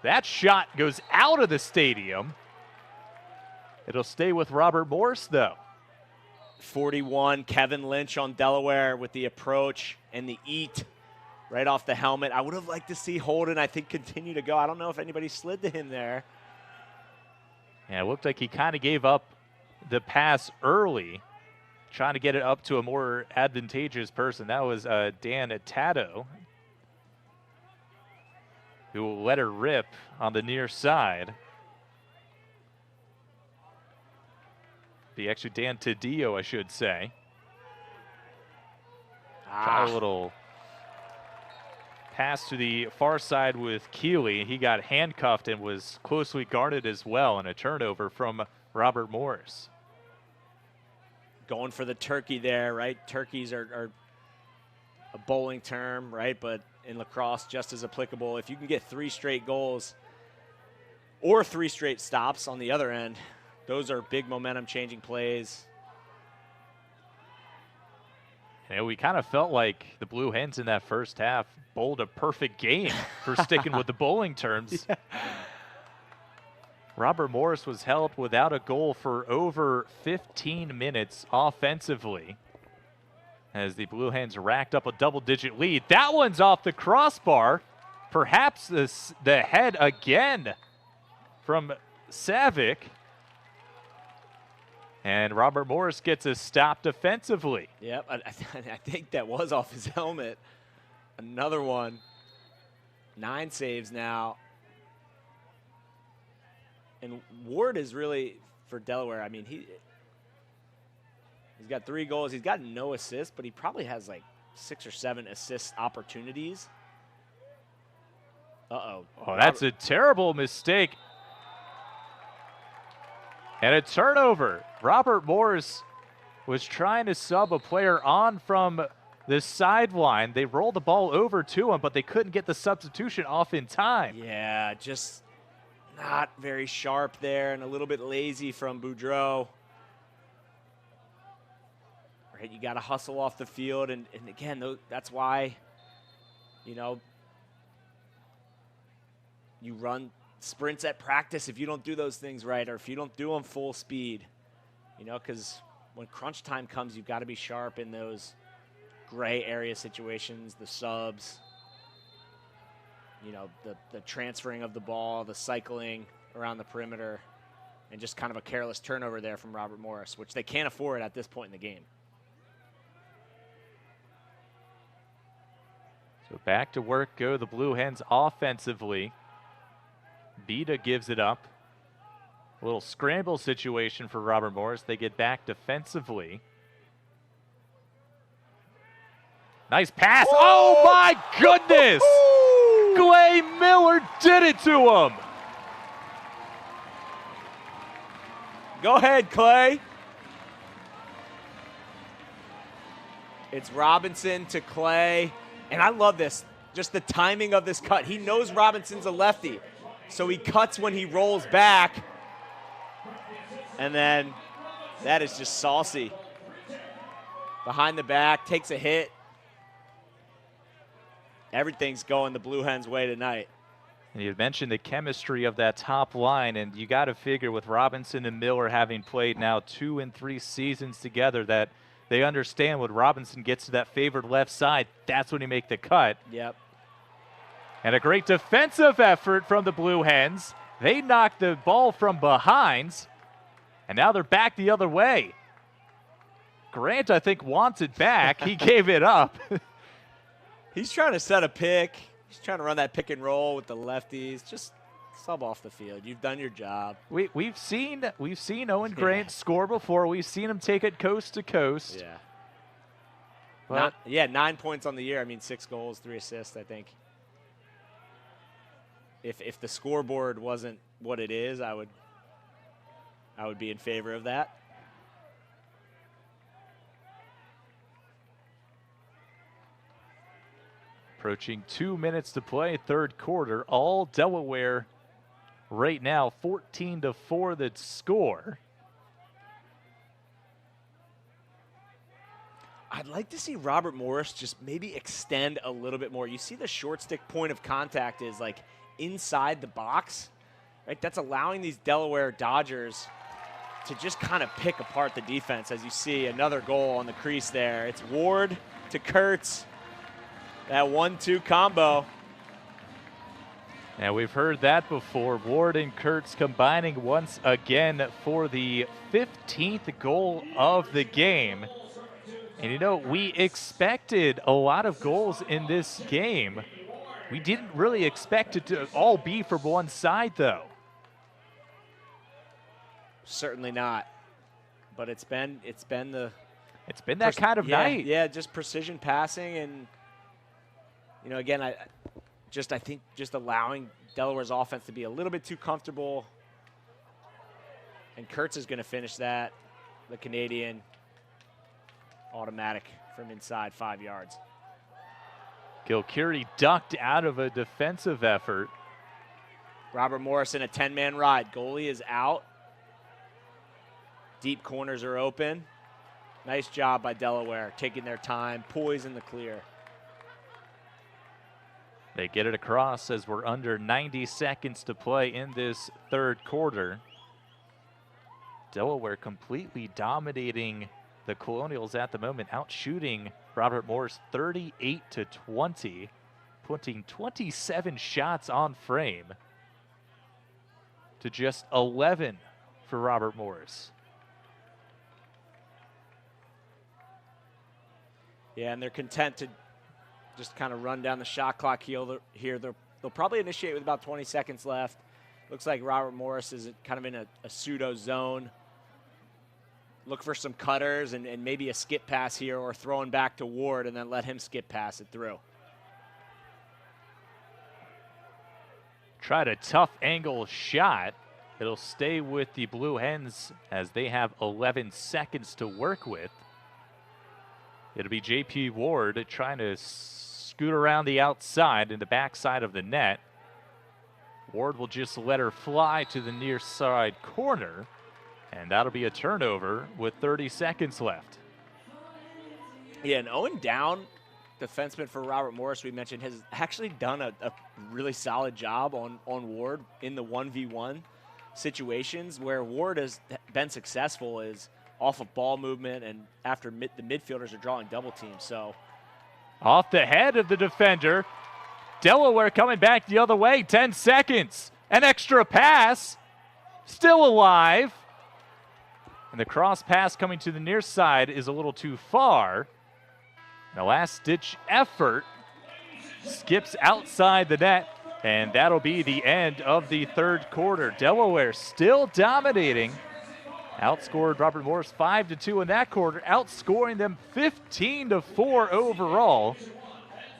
That shot goes out of the stadium. It'll stay with Robert Morris, though. 41, Kevin Lynch on Delaware with the approach and the eat right off the helmet. I would have liked to see Holden, I think, continue to go. I don't know if anybody slid to him there. Yeah, it looked like he kind of gave up the pass early, trying to get it up to a more advantageous person. That was Dan Tato, who let her rip on the near side. Be actually Dan Tadillo, I should say. Try a little pass to the far side with Keeley. He got handcuffed and was closely guarded as well, and a turnover from Robert Morris. Going for the turkey there, right? Turkeys are a bowling term, right? But in lacrosse, just as applicable. If you can get 3 straight goals or 3 straight stops on the other end, those are big momentum-changing plays. And we kind of felt like the Blue Hens in that first half bowled a perfect game for sticking with the bowling terms. Yeah. Robert Morris was held without a goal for over 15 minutes offensively as the Blue Hens racked up a double-digit lead. That one's off the crossbar. Perhaps the head again from Savic. And Robert Morris gets a stop defensively. Yep, I think that was off his helmet. Another one. 9 saves now. And Ward is really, for Delaware, I mean, he's got 3 goals. He's got no assists, but he probably has like 6 or 7 assist opportunities. Uh-oh. Oh, that's a terrible mistake. And a turnover. Robert Morris was trying to sub a player on from the sideline. They rolled the ball over to him, but they couldn't get the substitution off in time. Yeah, just not very sharp there and a little bit lazy from Boudreau. Right, you got to hustle off the field. And again, that's why, you know, you run sprints at practice if you don't do those things right, or if you don't do them full speed, you know, because when crunch time comes, you've got to be sharp in those gray area situations, the subs, you know, the transferring of the ball, the cycling around the perimeter, and just kind of a careless turnover there from Robert Morris, which they can't afford at this point in the game. So back to work go the Blue Hens offensively. Beta gives it up. A little scramble situation for Robert Morris. They get back defensively. Nice pass. Ooh! Oh, my goodness. Ooh! Clay Miller did it to him. Go ahead, Clay. It's Robinson to Clay. And I love this, just the timing of this cut. He knows Robinson's a lefty. So he cuts when he rolls back. And then that is just saucy. Behind the back, takes a hit. Everything's going the Blue Hens' way tonight. And you mentioned the chemistry of that top line, and you got to figure with Robinson and Miller having played now 2 and 3 seasons together that they understand when Robinson gets to that favored left side, that's when he make the cut. Yep. And a great defensive effort from the Blue Hens. They knocked the ball from behind, and now they're back the other way. Grant, I think, wants it back. He gave it up. He's trying to set a pick. He's trying to run that pick and roll with the lefties. Just sub off the field. You've done your job. We've seen Owen Grant score before. We've seen him take it coast to coast. Yeah. But 9 points on the year. I mean, 6 goals, 3 assists, I think. If the scoreboard wasn't what it is, I would be in favor of that. Approaching 2 minutes to play, 3rd quarter. All Delaware right now, 14-4 the score. I'd like to see Robert Morris just maybe extend a little bit more. You see the short stick point of contact is like inside the box, right? That's allowing these Delaware Dodgers to just kind of pick apart the defense. As you see, another goal on the crease there. It's Ward to Kurtz. That 1-2 combo. And we've heard that before. Ward and Kurtz combining once again for the 15th goal of the game. And you know, we expected a lot of goals in this game. We didn't really expect it to all be from one side, though. Certainly not. but it's been that kind of night. Yeah, just precision passing, and again, I think just allowing Delaware's offense to be a little bit too comfortable. And Kurtz is going to finish that, the Canadian, automatic from inside 5 yards. Gilcuri ducked out of a defensive effort. Robert Morris in a 10-man ride. Goalie is out. Deep corners are open. Nice job by Delaware, taking their time, poise in the clear. They get it across as we're under 90 seconds to play in this third quarter. Delaware completely dominating the Colonials at the moment, outshooting Robert Morris 38-20, putting 27 shots on frame to just 11 for Robert Morris. Yeah, and they're content to just kind of run down the shot clock here. They'll probably initiate with about 20 seconds left. Looks like Robert Morris is kind of in a pseudo zone. Look for some cutters and maybe a skip pass here, or throwing back to Ward and then let him skip pass it through. Tried a tough angle shot. It'll stay with the Blue Hens as they have 11 seconds to work with. It'll be J.P. Ward trying to scoot around the outside in the backside of the net. Ward will just let her fly to the near side corner, and that'll be a turnover with 30 seconds left. Yeah, and Owen Down, defenseman for Robert Morris, we mentioned, has actually done a really solid job on Ward in the 1v1 situations. Where Ward has been successful is off of ball movement and after the midfielders are drawing double teams. So off the head of the defender. Delaware coming back the other way. 10 seconds. An extra pass. Still alive. And the cross pass coming to the near side is a little too far. The last-ditch effort skips outside the net, and that'll be the end of the third quarter. Delaware still dominating. Outscored Robert Morris 5-2 in that quarter, outscoring them 15-4 overall.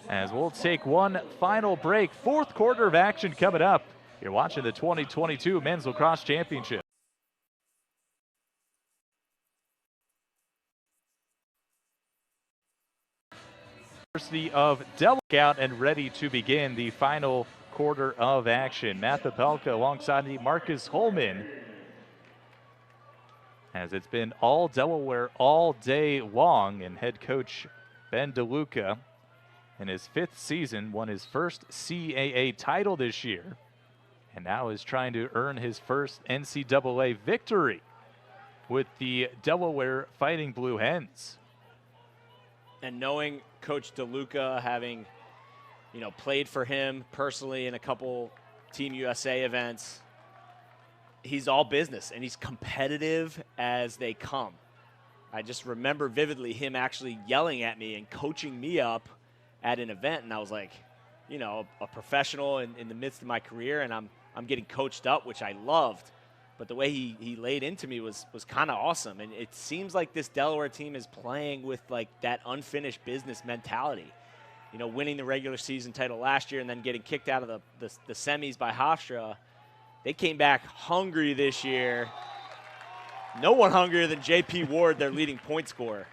As we'll take one final break. Fourth quarter of action coming up. You're watching the 2022 Men's Lacrosse Championship. University of Delaware out and ready to begin the final quarter of action. Matt Papelka alongside the Marcus Holman. As it's been all Delaware all day long, and head coach Ben DeLuca in his 5th season won his first CAA title this year, and now is trying to earn his first NCAA victory with the Delaware Fighting Blue Hens. And knowing Coach DeLuca, having played for him personally in a couple Team USA events, he's all business and he's competitive as they come. I just remember vividly him actually yelling at me and coaching me up at an event, and I was like, a professional in the midst of my career, and I'm getting coached up, which I loved. But the way he laid into me was kind of awesome. And it seems like this Delaware team is playing with like that unfinished business mentality. Winning the regular season title last year and then getting kicked out of the semis by Hofstra. They came back hungry this year. No one hungrier than J.P. Ward, their leading point scorer.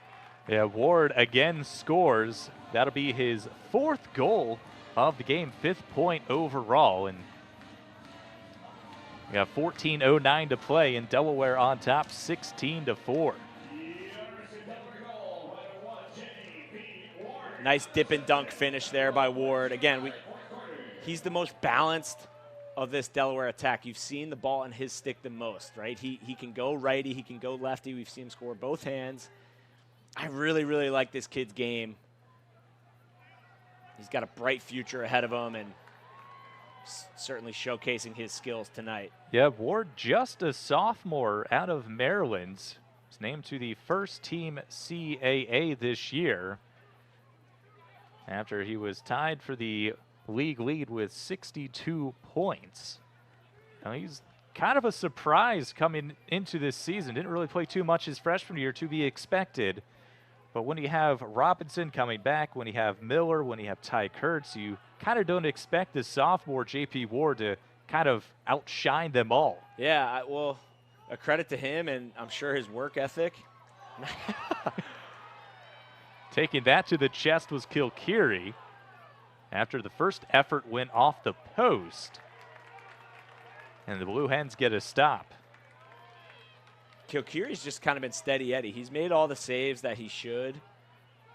Yeah, Ward again scores. That'll be his 4th goal of the game, 5th point overall. And we got 14:09 to play, and Delaware on top, 16-4. Nice dip and dunk finish there by Ward. Again, he's the most balanced of this Delaware attack. You've seen the ball in his stick the most, right? He can go righty, he can go lefty. We've seen him score both hands. I really, really like this kid's game. He's got a bright future ahead of him, and certainly showcasing his skills tonight. Yeah, Ward, just a sophomore out of Maryland. Was named to the first team CAA this year after he was tied for the league lead with 62 points. Now he's kind of a surprise coming into this season. Didn't really play too much his freshman year, to be expected. But when you have Robinson coming back, when you have Miller, when you have Ty Kurtz, you kind of don't expect the sophomore J.P. Ward to kind of outshine them all. Yeah, well, a credit to him, and I'm sure his work ethic. Taking that to the chest was Kilkiri after the first effort went off the post. And the Blue Hens get a stop. Kilkiri's just kind of been steady Eddie. He's made all the saves that he should,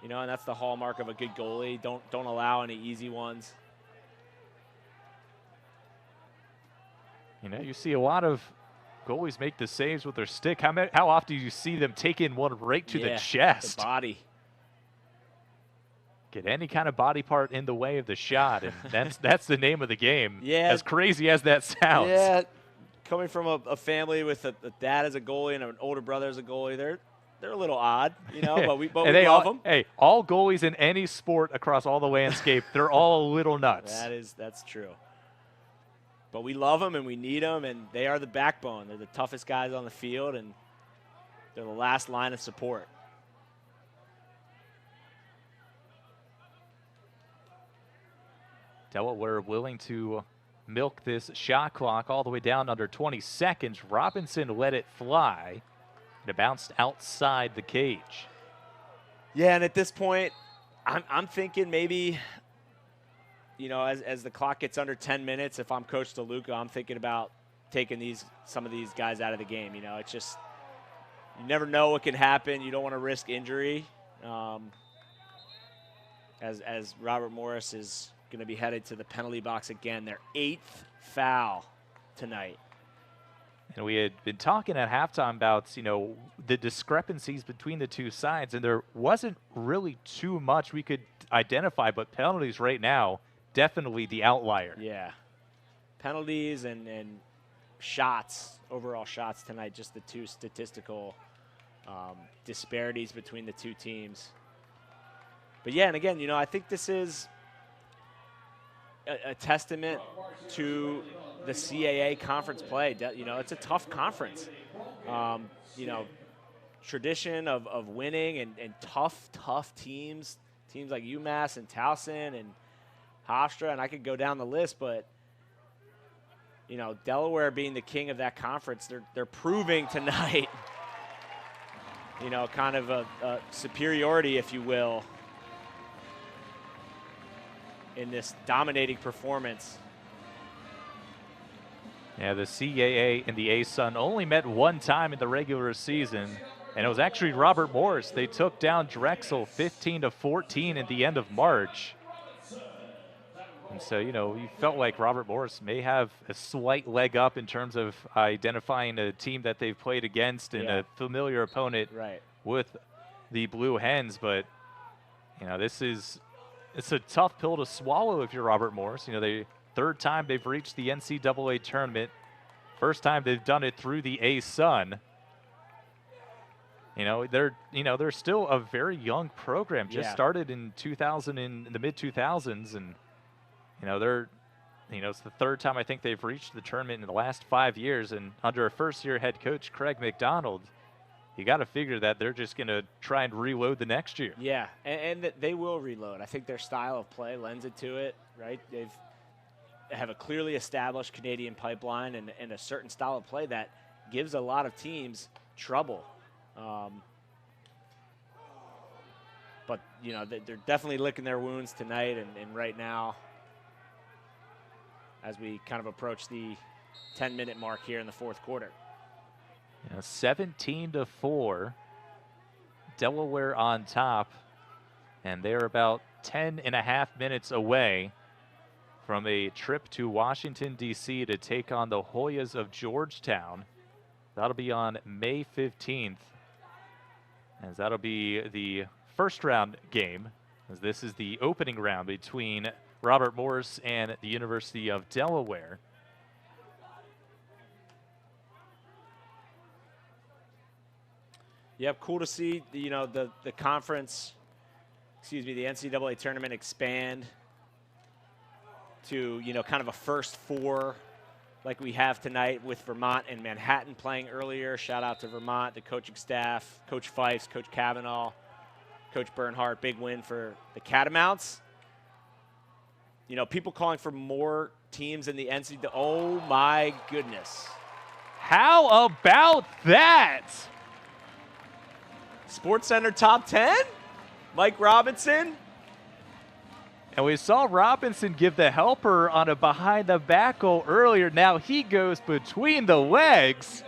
you know, and that's the hallmark of a good goalie. Don't allow any easy ones. You know, you see a lot of goalies make the saves with their stick. How often do you see them take in one right to the chest? The body. Get any kind of body part in the way of the shot, and that's the name of the game. Yeah. As crazy as that sounds. Yeah. Coming from a family with a dad as a goalie and an older brother as a goalie, they're a little odd, you know, but we love them. Hey, all goalies in any sport across all the landscape, they're all a little nuts. That's true. But we love them and we need them, and they are the backbone. They're the toughest guys on the field, and they're the last line of support. Delaware willing to milk this shot clock all the way down under 20 seconds. Robinson let it fly. It bounced outside the cage. Yeah, and at this point, I'm thinking maybe, you know, as the clock gets under 10 minutes, if I'm Coach DeLuca, I'm thinking about taking some of these guys out of the game. You know, it's just, you never know what can happen. You don't want to risk injury. As Robert Morris is going to be headed to the penalty box again, their 8th foul tonight. And we had been talking at halftime about, you know, the discrepancies between the two sides, and there wasn't really too much we could identify, but penalties right now, definitely the outlier. Yeah. Penalties and shots, overall shots tonight, just the two statistical disparities between the two teams. But yeah, and again, you know, I think this is a testament to the CAA conference play. You know, it's a tough conference. You know, tradition of winning and tough teams like UMass and Towson and Hofstra, and I could go down the list, but you know, Delaware being the king of that conference, they're proving tonight, you know, kind of a superiority, if you will, in this dominating performance. Yeah, the CAA and the A-Sun only met one time in the regular season, and it was actually Robert Morris. They took down Drexel 15-14 at the end of March. And so, you know, you felt like Robert Morris may have a slight leg up in terms of identifying a team that they've played against and a familiar opponent with the Blue Hens. But, you know, it's a tough pill to swallow if you're Robert Morris. You know, third time they've reached the NCAA tournament. First time they've done it through the A-Sun. You know, they're still a very young program. Just started in the mid-2000s, and you know, it's the third time I think they've reached the tournament in the last 5 years. And under a first-year head coach, Craig McDonald, you got to figure that they're just going to try and reload the next year. Yeah, and they will reload. I think their style of play lends it to it, right? They have a clearly established Canadian pipeline and a certain style of play that gives a lot of teams trouble. But, you know, they're definitely licking their wounds tonight and right now as we kind of approach the 10-minute mark here in the fourth quarter. 17-4, Delaware on top, and they're about 10.5 minutes away from a trip to Washington, D.C. to take on the Hoyas of Georgetown. That'll be on May 15th, as that'll be the first round game, as this is the opening round between Robert Morris and the University of Delaware. Yep, cool to see, you know, the conference, the NCAA tournament expand to, you know, kind of a first four like we have tonight with Vermont and Manhattan playing earlier. Shout out to Vermont, the coaching staff, Coach Fifes, Coach Kavanaugh, Coach Bernhardt. Big win for the Catamounts. You know, people calling for more teams in the NCAA. Oh, my goodness. How about that? SportsCenter top 10? Mike Robinson? And we saw Robinson give the helper on a behind-the-back goal earlier. Now he goes between the legs.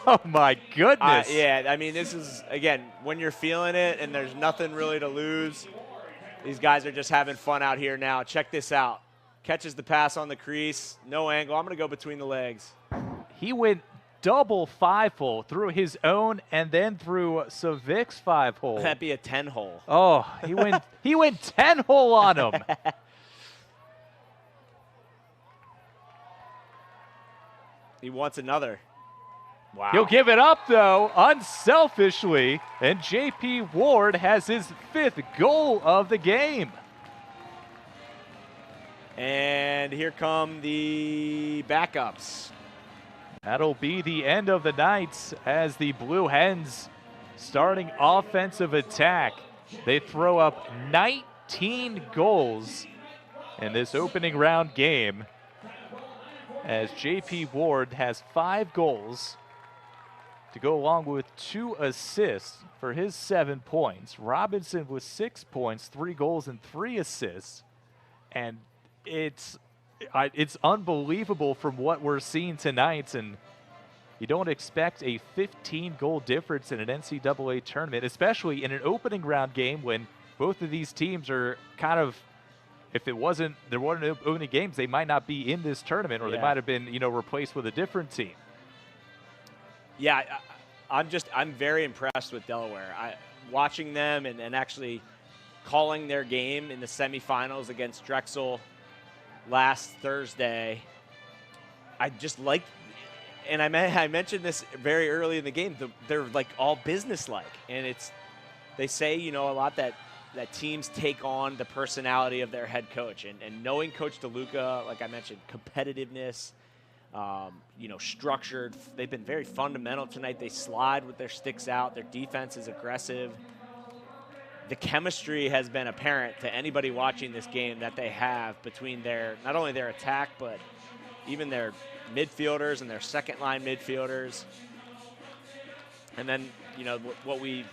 Oh, my goodness. Yeah, I mean, this is, again, when you're feeling it and there's nothing really to lose, these guys are just having fun out here now. Check this out. Catches the pass on the crease. No angle. I'm going to go between the legs. He went double 5-hole through his own and then through Savic's 5-hole. That'd be a 10-hole. Oh, he went 10-hole on him. He wants another. Wow. He'll give it up, though, unselfishly, and JP Ward has his 5th goal of the game. And here come the backups. That'll be the end of the night as the Blue Hens starting offensive attack. They throw up 19 goals in this opening round game as JP Ward has 5 goals to go along with 2 assists for his 7 points. Robinson with 6 points, 3 goals and 3 assists. And it's unbelievable from what we're seeing tonight, and you don't expect a 15-goal difference in an NCAA tournament, especially in an opening round game when both of these teams are kind of, if there wasn't opening games, they might not be in this tournament, or they might have been, replaced with a different team. Yeah, I'm very impressed with Delaware. Watching them and actually calling their game in the semifinals against Drexel last Thursday. I just like, and I mentioned this very early in the game, they're like all businesslike. And they say, a lot that teams take on the personality of their head coach. And knowing Coach DeLuca, like I mentioned, competitiveness, structured. They've been very fundamental tonight. They slide with their sticks out. Their defense is aggressive. The chemistry has been apparent to anybody watching this game that they have between not only their attack, but even their midfielders and their second-line midfielders. And then, what we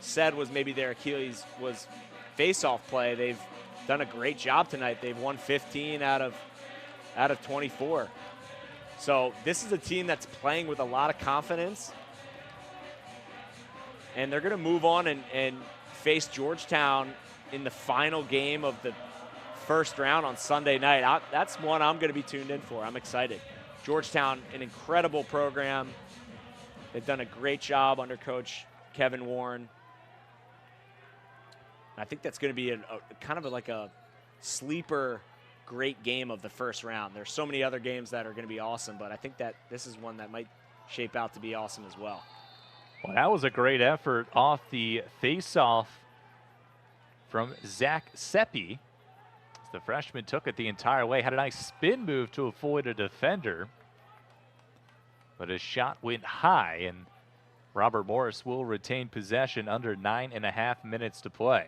said was maybe their Achilles was face-off play. They've done a great job tonight. They've won 15 out of 24. So this is a team that's playing with a lot of confidence. And they're going to move on and face Georgetown in the final game of the first round on Sunday night. That's one I'm going to be tuned in for. I'm excited. Georgetown, an incredible program. They've done a great job under Coach Kevin Warren. I think that's going to be like a sleeper great game of the first round. There's so many other games that are going to be awesome, but I think that this is one that might shape out to be awesome as well. Well, that was a great effort off the face-off from Zach Seppi. The freshman took it the entire way, had a nice spin move to avoid a defender. But his shot went high, and Robert Morris will retain possession under 9.5 minutes to play.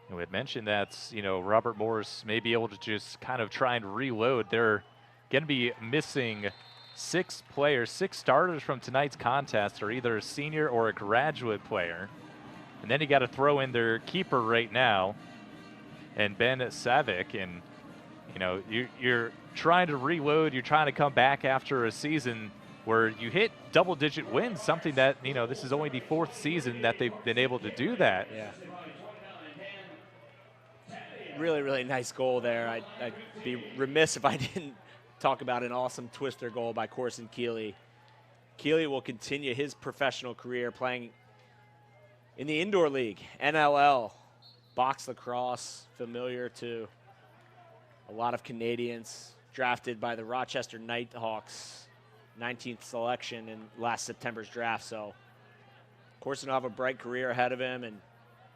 And we had mentioned that, Robert Morris may be able to just kind of try and reload. They're going to be missing 6 players. 6 starters from tonight's contest are either a senior or a graduate player. And then you got to throw in their keeper right now, and Ben Savic. And, you're trying to reload. You're trying to come back after a season where you hit double-digit wins, something that, this is only the 4th season that they've been able to do that. Yeah. Really, really nice goal there. I'd be remiss if I didn't talk about an awesome twister goal by Corson Keeley. Keeley will continue his professional career playing in the indoor league, NLL, box lacrosse, familiar to a lot of Canadians, drafted by the Rochester Nighthawks, 19th selection in last September's draft. So Corson will have a bright career ahead of him and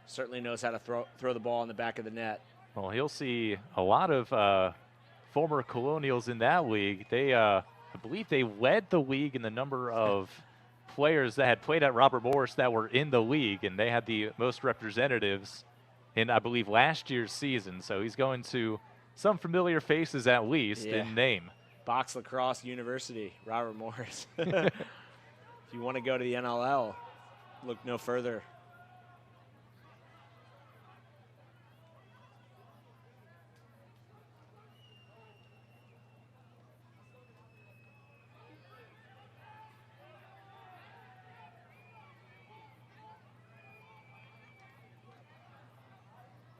certainly knows how to throw the ball in the back of the net. Well, he'll see a lot of former Colonials in that league. They, I believe they led the league in the number of players that had played at Robert Morris that were in the league, and they had the most representatives in, I believe, last year's season. So he's going to some familiar faces at least in name. Box Lacrosse University, Robert Morris. If you want to go to the NLL, look no further.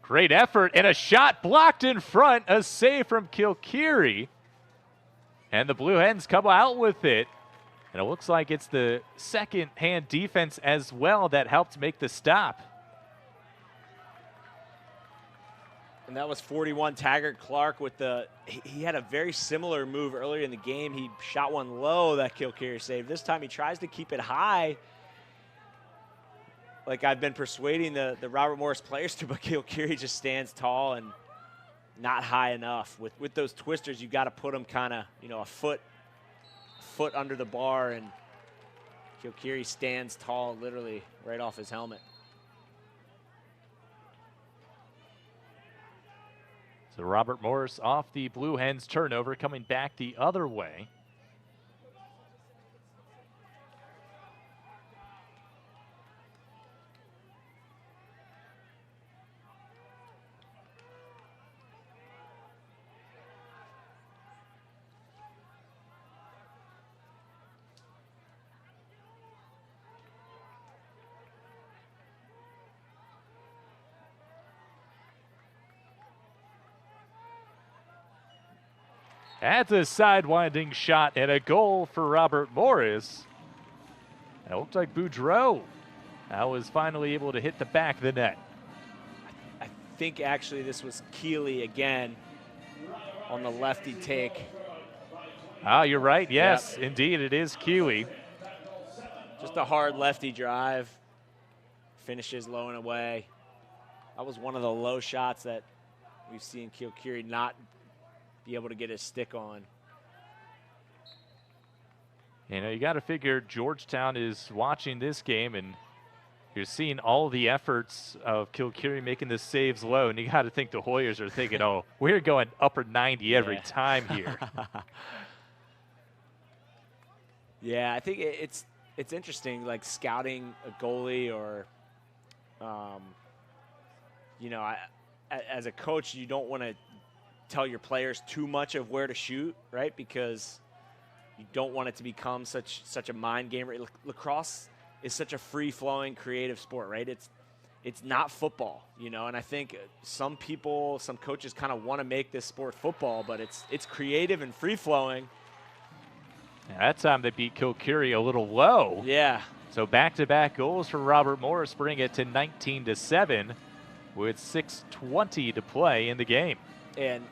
Great effort and a shot blocked in front, a save from Kilkiri. And the Blue Hens come out with it. And it looks like it's the second-hand defense as well that helped make the stop. And that was 41 Taggart Clark with the, he had a very similar move earlier in the game. He shot one low that Kilkiri saved. This time he tries to keep it high, like I've been persuading the Robert Morris players to, but Kilkiri just stands tall and not high enough. With those twisters, you got to put them kind of, you know, a foot under the bar, and Kilkiri stands tall literally right off his helmet. So Robert Morris off the Blue Hens turnover, coming back the other way. That's a sidewinding shot and a goal for Robert Morris. And it looked like Boudreau was finally able to hit the back of the net. I think actually this was Keeley again on the lefty take. Ah, you're right. Yes, yep. Indeed, it is Keeley. Just a hard lefty drive. Finishes low and away. That was one of the low shots that we've seen Kilkiri not be able to get his stick on. You know, you got to figure Georgetown is watching this game, and you're seeing all the efforts of Kilkiri making the saves low, and you got to think the Hoyers are thinking, oh, we're going upper 90 every time here. Yeah, I think it's interesting, like scouting a goalie or, you know, as a coach, you don't want to tell your players too much of where to shoot, right? Because you don't want it to become such a mind game. Lacrosse is such a free-flowing, creative sport, right? It's not football, you know. And I think some people, some coaches, kind of want to make this sport football, but it's creative and free-flowing. Yeah, that time they beat Kilkiri a little low. Yeah. So back-to-back goals for Robert Morris, bring it to 19-7 with 6:20 to play in the game. And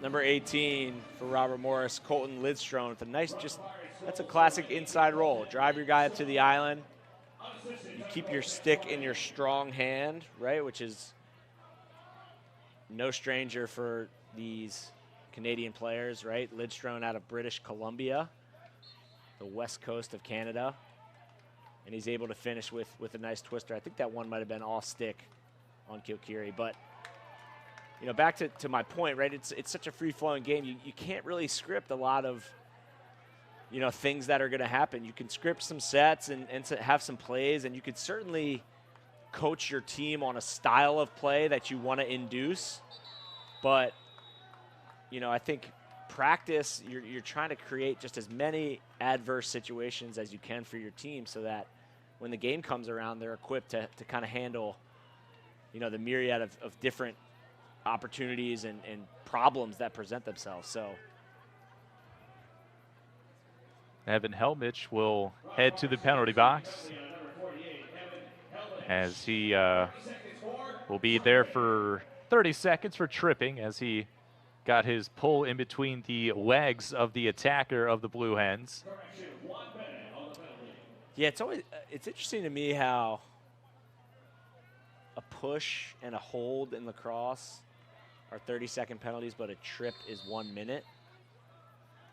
number 18 for Robert Morris, Colton Lidstrom with a nice, that's a classic inside roll. Drive your guy up to the island. You keep your stick in your strong hand, right, which is no stranger for these Canadian players, right? Lidstrom out of British Columbia, the west coast of Canada. And he's able to finish with a nice twister. I think that one might have been off stick on Kilkiri, but you know, back to my point, right? It's such a free-flowing game. You can't really script a lot of, you know, things that are going to happen. You can script some sets and have some plays, and you could certainly coach your team on a style of play that you want to induce. But, you know, I think practice, you're trying to create just as many adverse situations as you can for your team so that when the game comes around, they're equipped to kind of handle, you know, the myriad of different opportunities and problems that present themselves. So Evan Helmich will head to the penalty box as he will be there for 30 seconds for tripping as he got his pull in between the legs of the attacker of the Blue Hens. Yeah, it's interesting to me how a push and a hold in lacrosse are 30-second penalties, but a trip is 1 minute.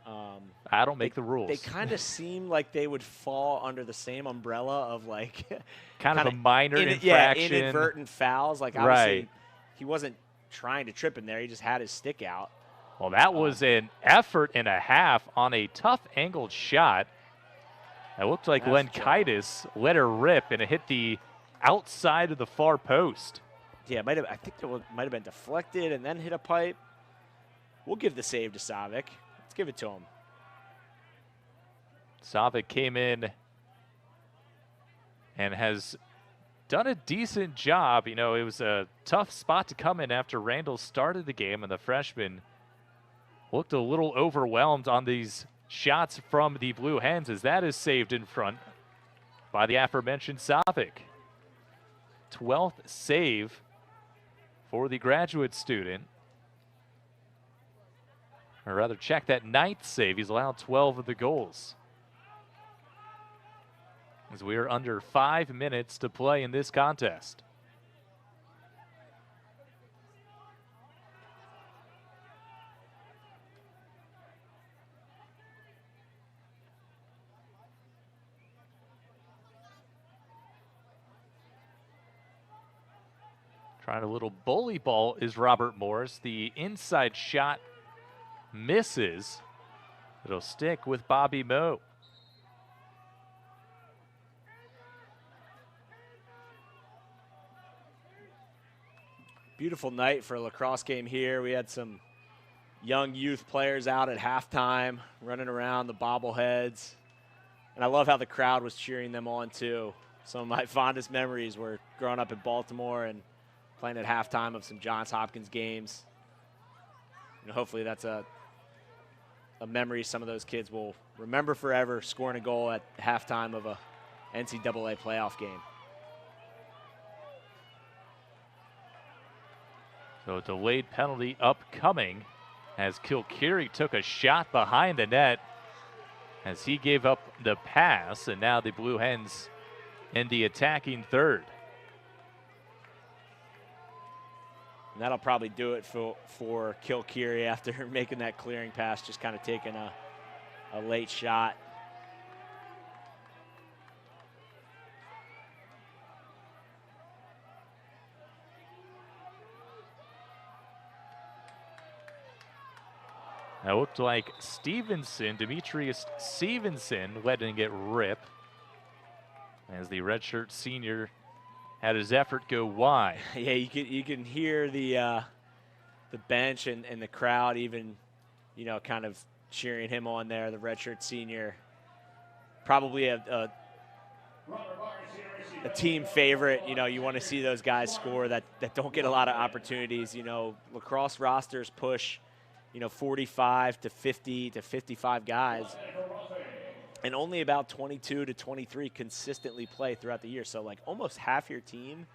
I don't make the rules. They kind of seem like they would fall under the same umbrella of like kind of a minor infraction. Yeah, inadvertent fouls. Like obviously he wasn't trying to trip in there. He just had his stick out. Well, that was an effort and a half on a tough angled shot. It looked like Lenkaitis let her rip, and it hit the outside of the far post. Yeah, I think it might have been deflected and then hit a pipe. We'll give the save to Savic. Let's give it to him. Savic came in and has done a decent job. You know, it was a tough spot to come in after Randall started the game, and the freshman looked a little overwhelmed on these shots from the Blue Hens, as that is saved in front by the aforementioned Savic. 12th save for the graduate student. Or rather, check that 9th save. He's allowed 12 of the goals. As we are under 5 minutes to play in this contest. Trying a little bully ball is Robert Morris. The inside shot misses. It'll stick with Bobby Moe. Beautiful night for a lacrosse game here. We had some young youth players out at halftime, running around the bobbleheads. And I love how the crowd was cheering them on too. Some of my fondest memories were growing up in Baltimore and playing at halftime of some Johns Hopkins games. And hopefully that's a memory some of those kids will remember forever, scoring a goal at halftime of a NCAA playoff game. So a delayed penalty upcoming as Kilkeary took a shot behind the net as he gave up the pass, and now the Blue Hens in the attacking third. And that'll probably do it for Kilkeary after making that clearing pass, just kind of taking a late shot. It looked like Demetrius Stevenson, letting it rip as the redshirt senior had his effort go wide. Yeah, you can hear the bench and the crowd even, you know, kind of cheering him on there, the redshirt senior. Probably a team favorite. You know, you want to see those guys score that don't get a lot of opportunities. You know, lacrosse rosters push, you know, 45 to 50 to 55 guys. And only about 22 to 23 consistently play throughout the year. So, like, almost half your team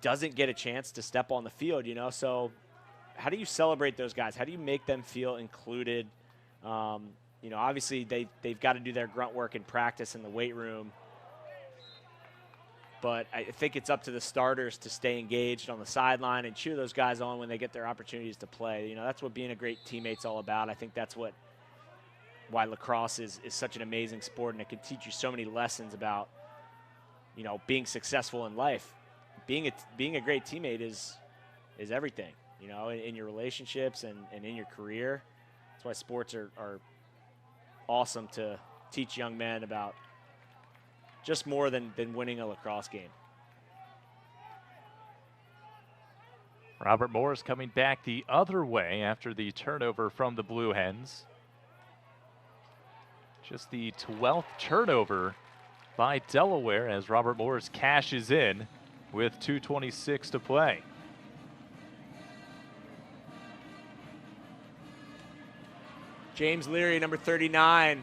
doesn't get a chance to step on the field, you know. So how do you celebrate those guys? How do you make them feel included? You know, obviously they've got to do their grunt work in practice in the weight room. But I think it's up to the starters to stay engaged on the sideline and cheer those guys on when they get their opportunities to play. You know, that's what being a great teammate's all about. I think that's why lacrosse is such an amazing sport, and it can teach you so many lessons about, you know, being successful in life. Being a great teammate is everything, you know, in your relationships and in your career. That's why sports are awesome to teach young men about just more than winning a lacrosse game. Robert Morris coming back the other way after the turnover from the Blue Hens. Just the 12th turnover by Delaware as Robert Morris cashes in with 2:26 to play. James Leary, number 39,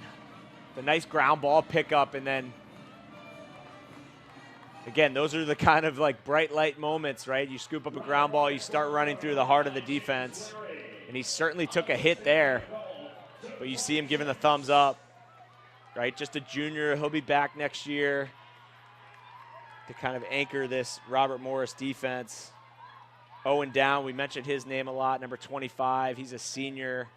the nice ground ball pickup, and then again, those are the kind of like bright light moments, right? You scoop up a ground ball, you start running through the heart of the defense, and he certainly took a hit there, but you see him giving the thumbs up, right? Just a junior, he'll be back next year. to kind of anchor this Robert Morris defense. Owen Down, we mentioned his name a lot, number 25. He's a senior.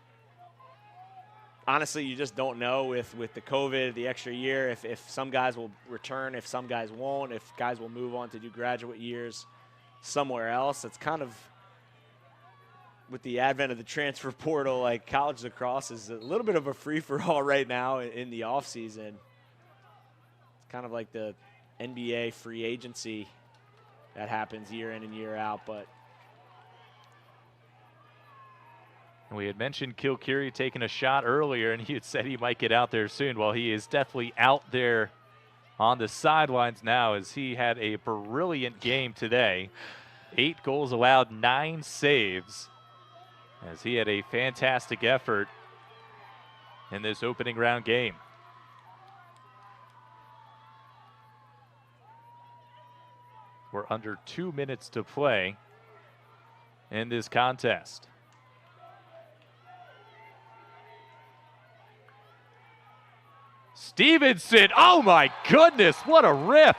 Honestly, you just don't know with the COVID, the extra year, if some guys will return, if some guys won't, if guys will move on to do graduate years somewhere else. It's kind of, with the advent of the transfer portal, like college lacrosse is a little bit of a free-for-all right now in the offseason. It's kind of like the NBA free agency that happens year in and year out, but we had mentioned Kilcurie taking a shot earlier, and he had said he might get out there soon. Well, he is definitely out there on the sidelines now, as he had a brilliant game today. 8 goals allowed, 9 saves, as he had a fantastic effort in this opening round game. We're under 2 minutes to play in this contest. Stevenson, oh my goodness, what a rip.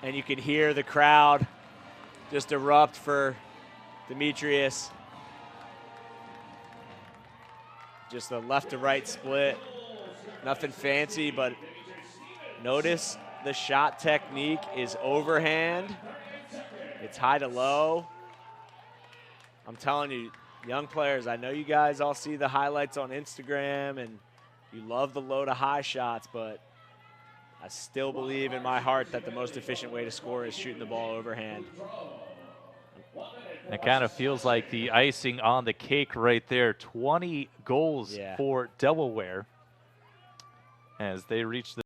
and you can hear the crowd just erupt for Demetrius. Just a left to right split. Nothing fancy, but notice the shot technique is overhand. It's high to low. I'm telling you, young players, I know you guys all see the highlights on Instagram and you love the low to high shots, but I still believe in my heart that the most efficient way to score is shooting the ball overhand. It kind of feels like the icing on the cake right there. 20 goals for Delaware as they reach the